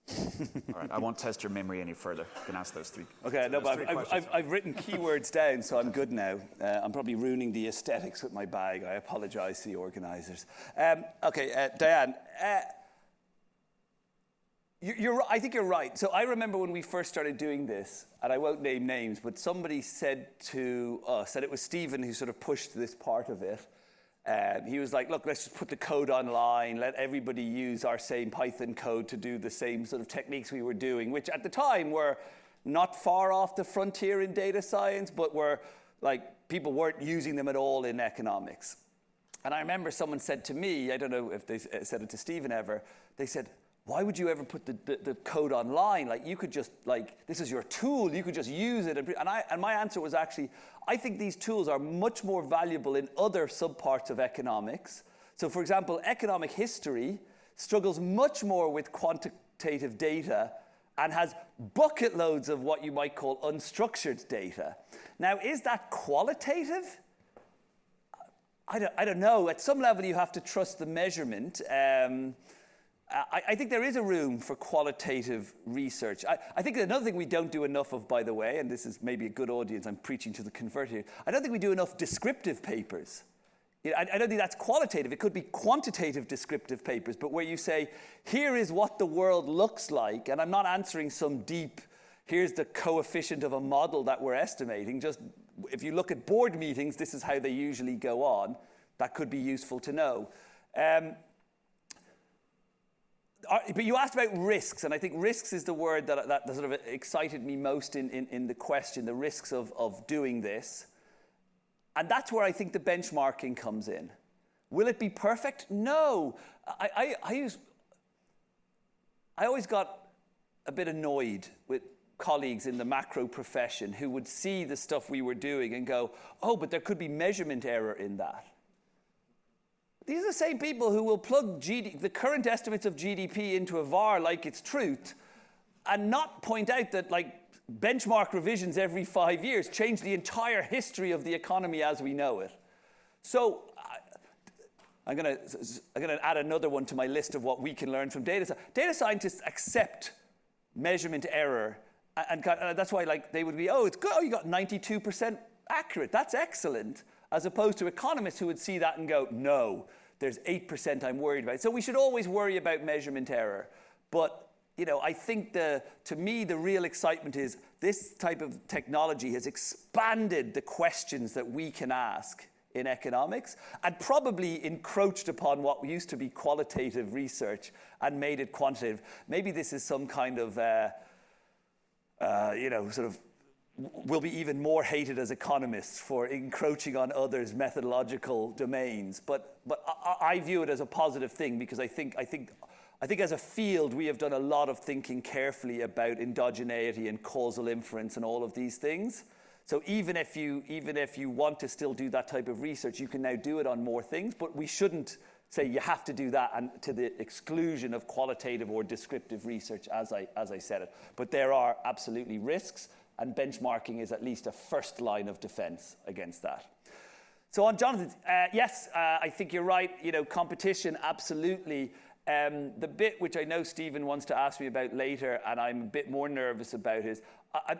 All right, I won't test your memory any further. You can ask those 3. Okay, no, but I've written keywords down, so I'm good now. I'm probably ruining the aesthetics with my bag. I apologize to the organizers. Diane, I think you're right. So I remember when we first started doing this, and I won't name names, but somebody said to us, and it was Stephen who sort of pushed this part of it. He was like, look, let's just put the code online, let everybody use our same Python code to do the same sort of techniques we were doing, which at the time were not far off the frontier in data science, but were like, people weren't using them at all in economics. And I remember someone said to me, I don't know if they said it to Stephen ever, they said, why would you ever put the code online? Like, you could just, like, this is your tool, you could just use it. And my answer was actually, I think these tools are much more valuable in other subparts of economics. So for example, economic history struggles much more with quantitative data and has bucket loads of what you might call unstructured data. Now, is that qualitative? I don't know. At some level, you have to trust the measurement. I think there is a room for qualitative research. I think another thing we don't do enough of, by the way, and this is maybe a good audience, I'm preaching to the convert here, I don't think we do enough descriptive papers. I don't think that's qualitative. It could be quantitative descriptive papers, but where you say, here is what the world looks like, and I'm not answering some deep, here's the coefficient of a model that we're estimating. Just if you look at board meetings, this is how they usually go on. That could be useful to know. But you asked about risks, and I think risks is the word that sort of excited me most in the question, the risks of doing this. And that's where I think the benchmarking comes in. Will it be perfect? No. I always got a bit annoyed with colleagues in the macro profession who would see the stuff we were doing and go, oh, but there could be measurement error in that. These are the same people who will plug the current estimates of GDP into a VAR like it's truth and not point out that benchmark revisions every 5 years change the entire history of the economy as we know it. So I'm going to add another one to my list of what we can learn from data. Data scientists accept measurement error, and that's why they would be, oh, it's good, oh, you got 92% accurate, that's excellent, as opposed to economists who would see that and go, no, there's 8% I'm worried about. So we should always worry about measurement error. But I think to me the real excitement is this type of technology has expanded the questions that we can ask in economics and probably encroached upon what used to be qualitative research and made it quantitative. Maybe this is some kind of, we'll be even more hated as economists for encroaching on others' methodological domains. But I view it as a positive thing because I think as a field we have done a lot of thinking carefully about endogeneity and causal inference and all of these things. So even if you want to still do that type of research, you can now do it on more things, but we shouldn't say you have to do that and to the exclusion of qualitative or descriptive research, as I said it. But there are absolutely risks, and benchmarking is at least a first line of defense against that. So on Jonathan, yes, I think you're right. Competition, absolutely. The bit which I know Stephen wants to ask me about later, and I'm a bit more nervous about, is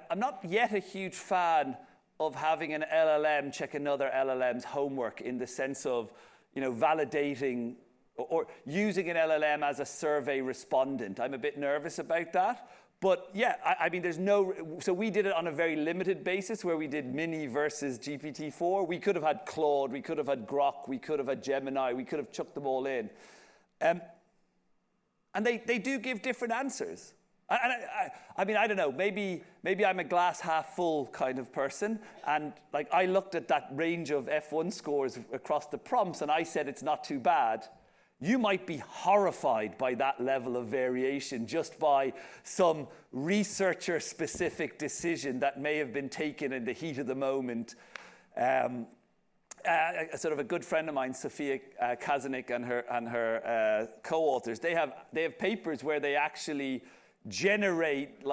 I'm not yet a huge fan of having an LLM check another LLM's homework in the sense of, validating or using an LLM as a survey respondent. I'm a bit nervous about that. But yeah, I mean, so we did it on a very limited basis where we did Mini versus GPT-4. We could have had Claude, we could have had Grok, we could have had Gemini, we could have chucked them all in. And they do give different answers. I mean, I don't know, maybe I'm a glass half full kind of person, and I looked at that range of F1 scores across the prompts and I said it's not too bad. You might be horrified by that level of variation just by some researcher-specific decision that may have been taken in the heat of the moment. Sort of a good friend of mine, Sophia Kazanik, and her co-authors, they have papers where they actually generate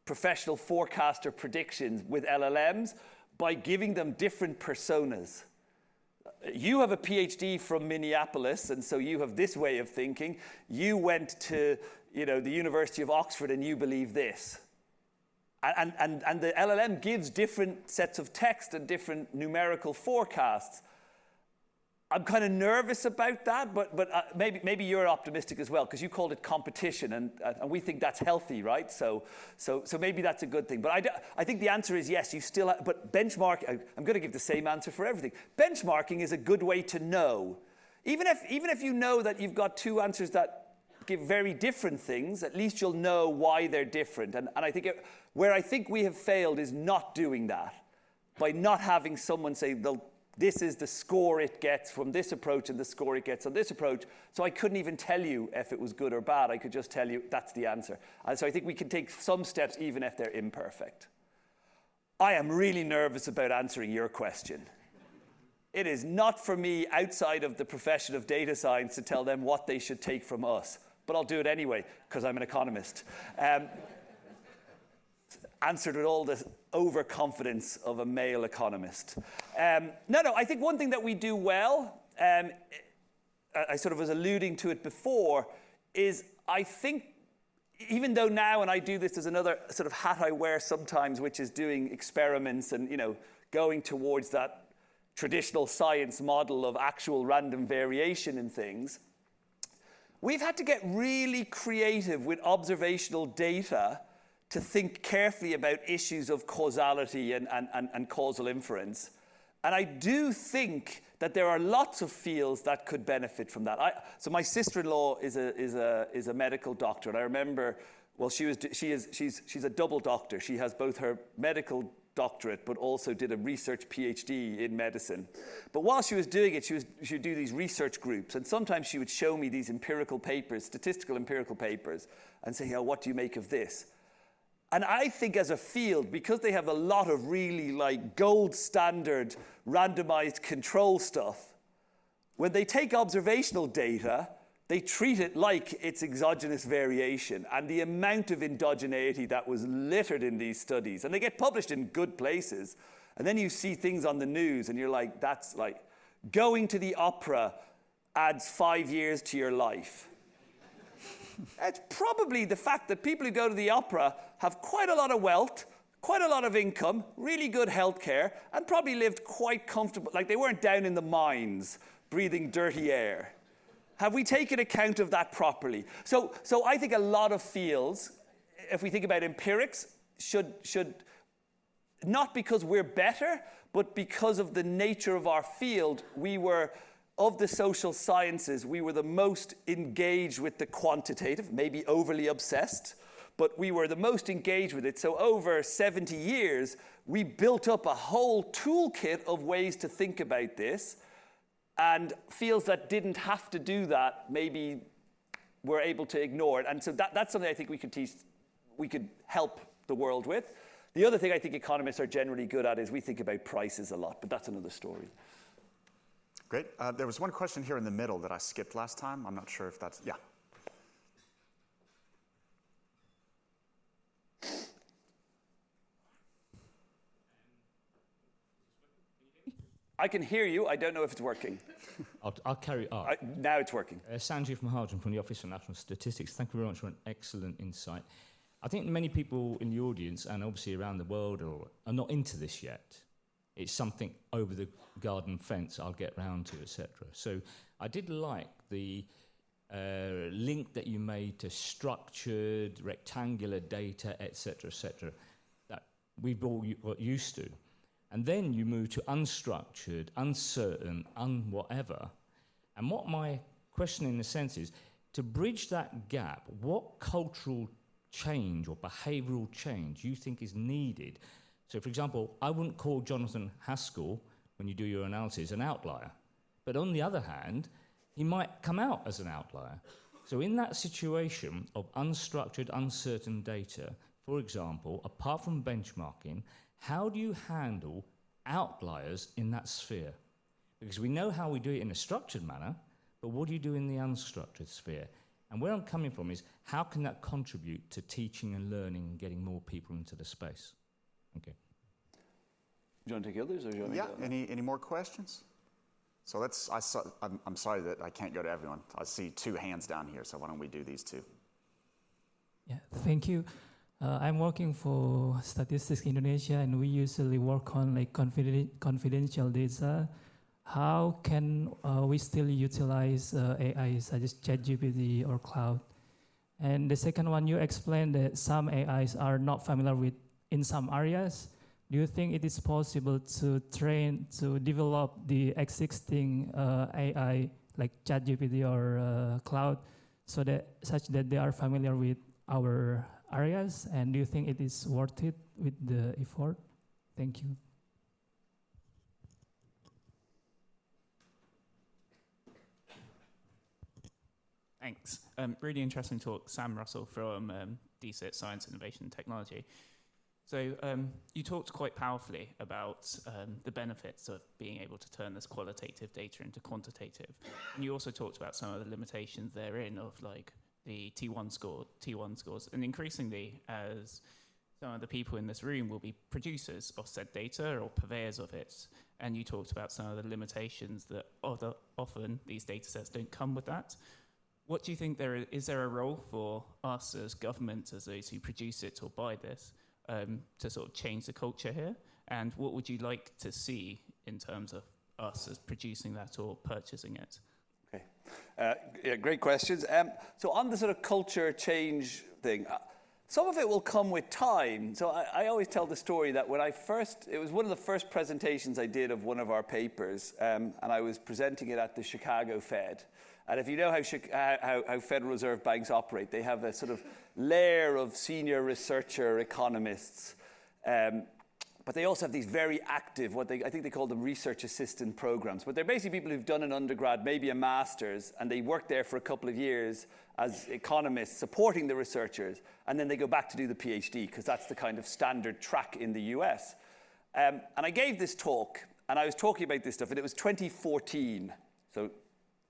professional forecaster predictions with LLMs by giving them different personas. You have a PhD from Minneapolis, and so you have this way of thinking. You went to, the University of Oxford, and you believe this. And the LLM gives different sets of text and different numerical forecasts. I'm kind of nervous about that, but maybe you're optimistic as well, because you called it competition, and we think that's healthy, right? So maybe that's a good thing. But I think the answer is yes. You still, but benchmark. I'm going to give the same answer for everything. Benchmarking is a good way to know, even if you know that you've got two answers that give very different things. At least you'll know why they're different. And I think where I think we have failed is not doing that, by not having someone say this is the score it gets from this approach and the score it gets on this approach. So I couldn't even tell you if it was good or bad. I could just tell you that's the answer. And so I think we can take some steps even if they're imperfect. I am really nervous about answering your question. It is not for me outside of the profession of data science to tell them what they should take from us. But I'll do it anyway because I'm an economist. Answered with all the overconfidence of a male economist. No, I think one thing that we do well, I sort of was alluding to it before, is I think, even though now, and I do this as another sort of hat I wear sometimes, which is doing experiments and going towards that traditional science model of actual random variation in things, we've had to get really creative with observational data to think carefully about issues of causality and causal inference. And I do think that there are lots of fields that could benefit from that. So my sister-in-law is a medical doctor, and I remember, well, she's a double doctor. She has both her medical doctorate, but also did a research PhD in medicine. But while she was doing it, she would do these research groups, and sometimes she would show me these empirical papers, statistical empirical papers, and say, what do you make of this? And I think as a field, because they have a lot of really like gold standard randomized control stuff, when they take observational data, they treat it like it's exogenous variation, and the amount of endogeneity that was littered in these studies, and they get published in good places, and then you see things on the news and you're like, that's like, going to the opera adds 5 years to your life. It's probably the fact that people who go to the opera have quite a lot of wealth, quite a lot of income, really good healthcare, and probably lived quite comfortable, like they weren't down in the mines breathing dirty air. Have we taken account of that properly? So I think a lot of fields, if we think about empirics, should not because we're better, but because of the nature of our field, of the social sciences, we were the most engaged with the quantitative, maybe overly obsessed, but we were the most engaged with it. So over 70 years, we built up a whole toolkit of ways to think about this. And fields that didn't have to do that maybe were able to ignore it. And so that's something I think we could help the world with. The other thing I think economists are generally good at is we think about prices a lot, but that's another story. Great. There was one question here in the middle that I skipped last time. I'm not sure if that's, yeah. I can hear you. I don't know if it's working. I'll carry on. Now it's working. Sanjeev Mahajan from the Office for National Statistics. Thank you very much for an excellent insight. I think many people in the audience and obviously around the world are not into this yet. It's something over the garden fence I'll get round to, etc. So I did like the link that you made to structured, rectangular data, etc., that we've all got used to. And then you move to unstructured, uncertain, whatever. And what my question in a sense is, to bridge that gap, what cultural change or behavioural change you think is needed? So, for example, I wouldn't call Jonathan Haskell, when you do your analysis, an outlier. But on the other hand, he might come out as an outlier. So in that situation of unstructured, uncertain data, for example, apart from benchmarking, how do you handle outliers in that sphere? Because we know how we do it in a structured manner, but what do you do in the unstructured sphere? And where I'm coming from is, how can that contribute to teaching and learning and getting more people into the space? Okay. Do you want to take others, or do you want me to go? Any more questions? So I'm sorry that I can't go to everyone. I see 2 hands down here, so why don't we do these 2? Yeah, thank you. I'm working for Statistics Indonesia, and we usually work on like confidential data. How can we still utilize AI such as ChatGPT or cloud? And the second one, you explained that some AIs are not familiar with in some areas. Do you think it is possible to develop the existing AI like ChatGPT or cloud such that they are familiar with our areas? And do you think it is worth it with the effort? Thank you. Thanks. Really interesting talk. Sam Russell from DSIT, Science, Innovation and Technology. So you talked quite powerfully about the benefits of being able to turn this qualitative data into quantitative. And you also talked about some of the limitations therein of like the T1 scores. And increasingly, as some of the people in this room will be producers of said data or purveyors of it, and you talked about some of the limitations that often these data sets don't come with that. What do you think is there a role for us as government, as those who produce it or buy this, to sort of change the culture here? And what would you like to see in terms of us as producing that or purchasing it? Okay, yeah, great questions. So on the sort of culture change thing, some of it will come with time. So I always tell the story that when it was one of the first presentations I did of one of our papers, and I was presenting it at the Chicago Fed. And if you know how Federal Reserve banks operate, they have a sort of layer of senior researcher economists But they also have these very active, I think they call them research assistant programs. But they're basically people who've done an undergrad, maybe a master's, and they work there for a couple of years as economists supporting the researchers, and then they go back to do the PhD, because that's the kind of standard track in the US. And I gave this talk, and I was talking about this stuff, and it was 2014. So,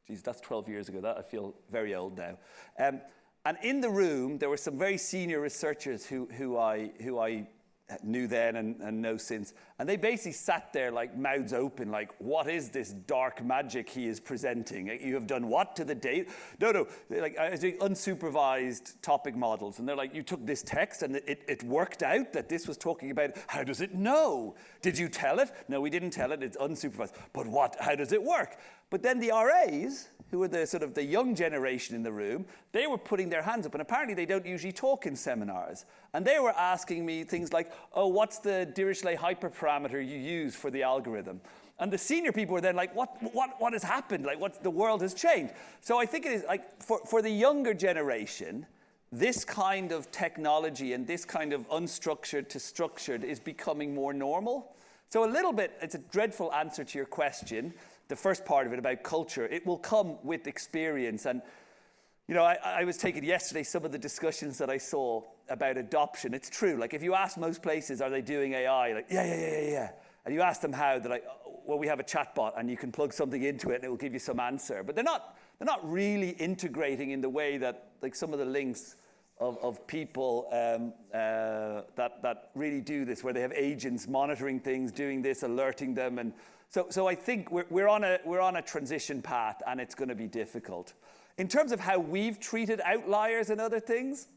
geez, that's 12 years ago. That I feel very old now. And in the room, there were some very senior researchers who I knew then and know since. And they basically sat there like mouths open, like, what is this dark magic he is presenting? You have done what to the data? No. Like, I was doing unsupervised topic models. And they're like, you took this text and it worked out that this was talking about, how does it know? Did you tell it? No, we didn't tell it. It's unsupervised. But what? How does it work? But then the RAs, who were the sort of the young generation in the room, they were putting their hands up. And apparently they don't usually talk in seminars. And they were asking me things like, oh, what's the Dirichlet hyperparameter you use for the algorithm? And the senior people were then like, what has happened? Like, the world has changed. So I think it is like, for the younger generation, this kind of technology and this kind of unstructured to structured is becoming more normal. So a little bit, it's a dreadful answer to your question, the first part of it about culture. It will come with experience. And, you know, I was taking yesterday some of the discussions that I saw about adoption. It's true. Like, if you ask most places, are they doing AI? Like, yeah. And you ask them how, they're like, oh, well, we have a chatbot and you can plug something into it and it will give you some answer. But they're not really integrating in the way that, like, some of the links of people that really do this, where they have agents monitoring things, doing this, alerting them. And so I think we're on a transition path, and it's going to be difficult. In terms of how we've treated outliers and other things,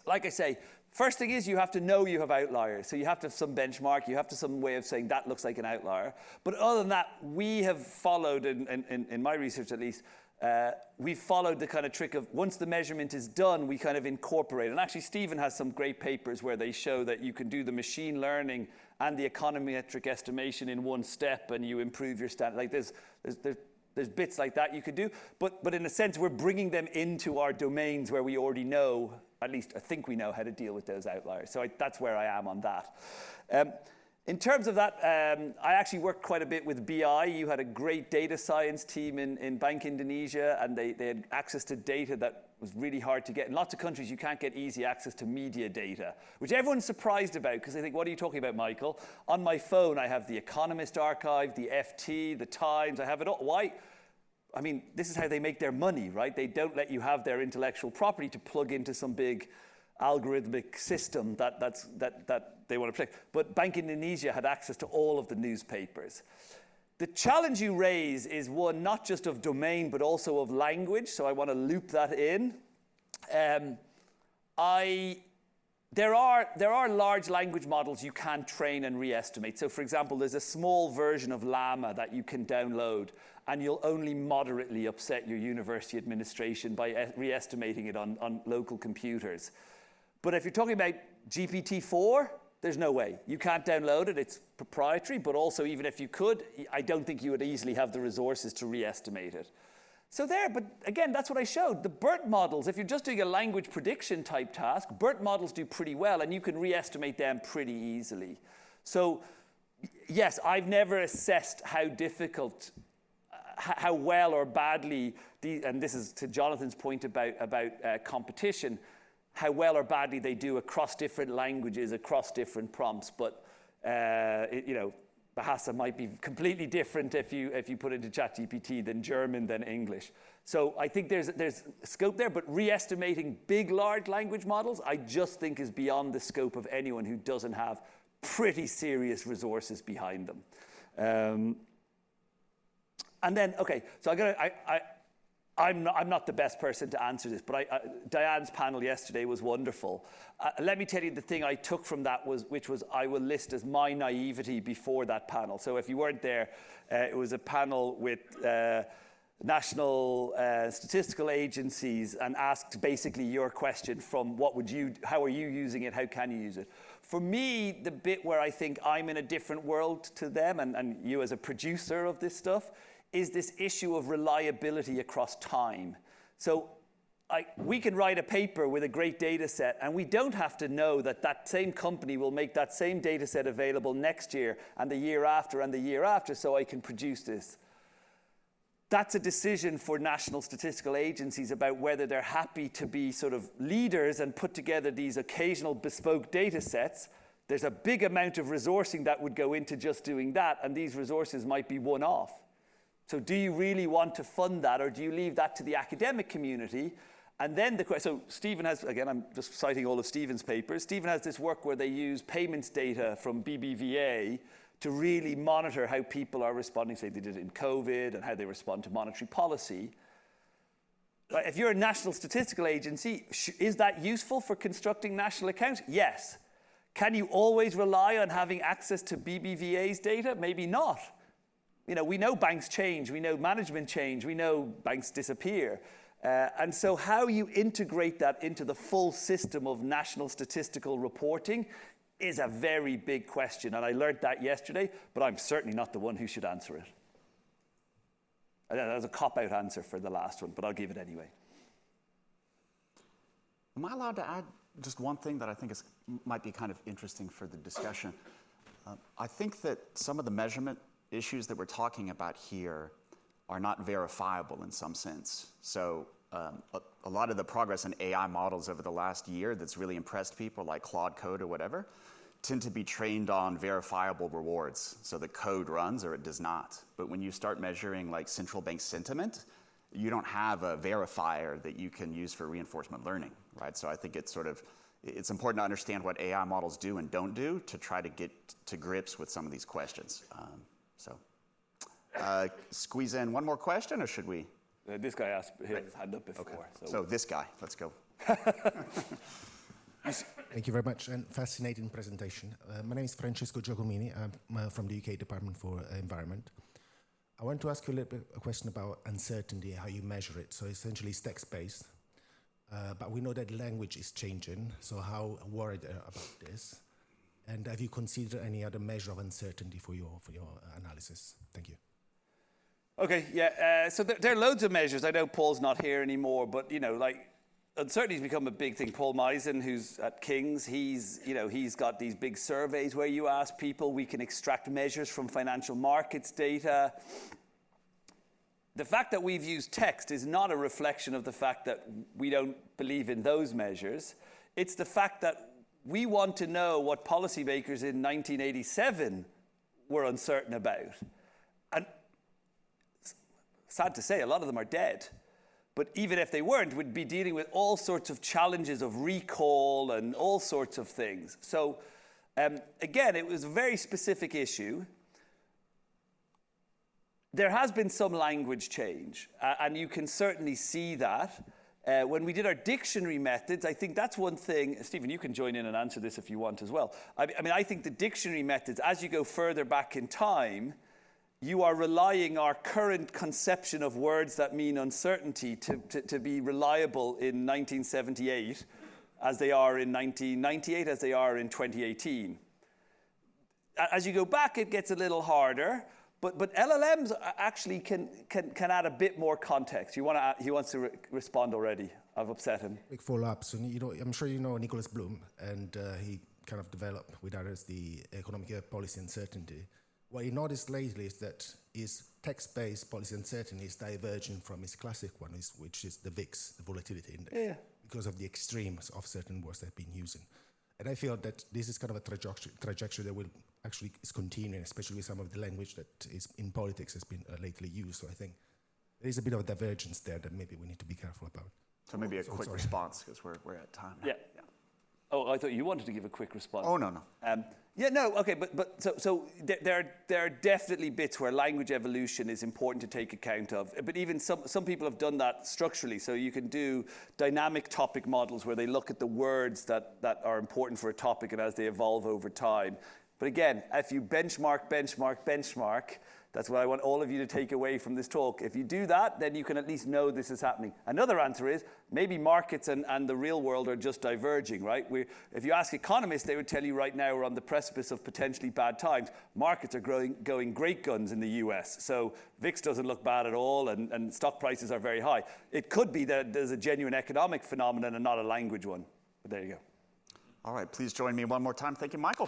like I say, first thing is you have to know you have outliers. So you have to have some benchmark. You have to have some way of saying that looks like an outlier. But other than that, we have followed, in my research at least, we've followed the kind of trick of once the measurement is done, we kind of incorporate. And actually, Stephen has some great papers where they show that you can do the machine learning and the econometric estimation in one step, and you improve your standard. Like there's bits like that you could do. But in a sense, we're bringing them into our domains where we already know, at least I think we know how to deal with those outliers. So that's where I am on that. In terms of that, I actually worked quite a bit with BI. You had a great data science team in Bank Indonesia, and they had access to data that was really hard to get. In lots of countries, you can't get easy access to media data, which everyone's surprised about, because they think, what are you talking about, Michael? On my phone, I have the Economist archive, the FT, the Times, I have it all. Why? I mean, this is how they make their money, right? They don't let you have their intellectual property to plug into some big algorithmic system that they want to protect. But Bank Indonesia had access to all of the newspapers. The challenge you raise is one not just of domain, but also of language. So I want to loop that in. There are large language models you can train and re-estimate. So for example, there's a small version of Llama that you can download, and you'll only moderately upset your university administration by re-estimating it on local computers. But if you're talking about GPT-4, there's no way. You can't download it. It's proprietary. But also, even if you could, I don't think you would easily have the resources to re-estimate it. So there, but again, that's what I showed. The BERT models, if you're just doing a language prediction type task, BERT models do pretty well, and you can re-estimate them pretty easily. So yes, I've never assessed how difficult, how well or badly, and this is to Jonathan's point about competition, how well or badly they do across different languages, across different prompts. But Bahasa might be completely different if you put into ChatGPT than German than English. So I think there's scope there, but re-estimating big, large language models, I just think is beyond the scope of anyone who doesn't have pretty serious resources behind them. And then, okay, so I'm not the best person to answer this, but Diane's panel yesterday was wonderful. Let me tell you the thing I took from that which was I will list as my naivety before that panel. So if you weren't there, it was a panel with national statistical agencies and asked basically your question from how are you using it, how can you use it? For me, the bit where I think I'm in a different world to them, and you as a producer of this stuff, is this issue of reliability across time. So we can write a paper with a great data set, and we don't have to know that that same company will make that same data set available next year and the year after and the year after, so I can produce this. That's a decision for national statistical agencies about whether they're happy to be sort of leaders and put together these occasional bespoke data sets. There's a big amount of resourcing that would go into just doing that, and these resources might be one-off. So do you really want to fund that, or do you leave that to the academic community? And then the question, so Stephen has, again, I'm just citing all of Stephen's papers. Stephen has this work where they use payments data from BBVA to really monitor how people are responding, say they did it in COVID, and how they respond to monetary policy. If you're a national statistical agency, is that useful for constructing national accounts? Yes. Can you always rely on having access to BBVA's data? Maybe not. You know, we know banks change, we know management change, we know banks disappear. And so how you integrate that into the full system of national statistical reporting is a very big question. And I learned that yesterday, but I'm certainly not the one who should answer it. That was a cop-out answer for the last one, but I'll give it anyway. Am I allowed to add just one thing that I think might be kind of interesting for the discussion? I think that some of the measurement issues that we're talking about here are not verifiable in some sense. So a lot of the progress in AI models over the last year that's really impressed people, like Claude Code or whatever, tend to be trained on verifiable rewards. So the code runs or it does not. But when you start measuring like central bank sentiment, you don't have a verifier that you can use for reinforcement learning, right? So I think it's important to understand what AI models do and don't do to try to get to grips with some of these questions. Squeeze in one more question, or should we? This guy asked his hand up before. Okay. So this guy, let's go. Thank you very much, and fascinating presentation. My name is Francesco Giacomini. I'm from the UK Department for Environment. I want to ask you a question about uncertainty, how you measure it. So essentially it's text-based, but we know that language is changing, so how worried about this? And have you considered any other measure of uncertainty for your analysis? Thank you. Okay, yeah, so there are loads of measures. I know Paul's not here anymore, but, you know, like, uncertainty's become a big thing. Paul Meisen, who's at King's, he's got these big surveys where you ask people. We can extract measures from financial markets data. The fact that we've used text is not a reflection of the fact that we don't believe in those measures. It's the fact that we want to know what policymakers in 1987 were uncertain about. And sad to say, a lot of them are dead. But even if they weren't, we'd be dealing with all sorts of challenges of recall and all sorts of things. So again, it was a very specific issue. There has been some language change, and you can certainly see that. When we did our dictionary methods, I think that's one thing. Stephen, you can join in and answer this if you want as well. I mean, I think the dictionary methods, as you go further back in time, you are relying our current conception of words that mean uncertainty to be reliable in 1978 as they are in 1998, as they are in 2018. As you go back, it gets a little harder, but LLMs actually can add a bit more context. He wants to respond already. I've upset him. Quick follow-up. So, you know, I'm sure you know Nicholas Bloom, and he kind of developed with others the economic policy uncertainty. What he noticed lately is that his text-based policy uncertainty is diverging from his classic one, which is the VIX, the volatility index, because of the extremes of certain words they've been using. And I feel that this is kind of a trajectory that will actually is continuing, especially with some of the language that is in politics has been lately used. So I think there is a bit of a divergence there that maybe we need to be careful about. So maybe a quick response, because we're at time. Yeah. Oh, I thought you wanted to give a quick response. Oh, no. Yeah, no, okay, but so there are definitely bits where language evolution is important to take account of. But even some people have done that structurally. So you can do dynamic topic models where they look at the words that are important for a topic and as they evolve over time. But again, if you benchmark, That's what I want all of you to take away from this talk. If you do that, then you can at least know this is happening. Another answer is maybe markets and the real world are just diverging, right? If you ask economists, they would tell you right now we're on the precipice of potentially bad times. Markets are going great guns in the US. So VIX doesn't look bad at all, and stock prices are very high. It could be that there's a genuine economic phenomenon and not a language one. But there you go. All right, please join me one more time. Thank you, Michael.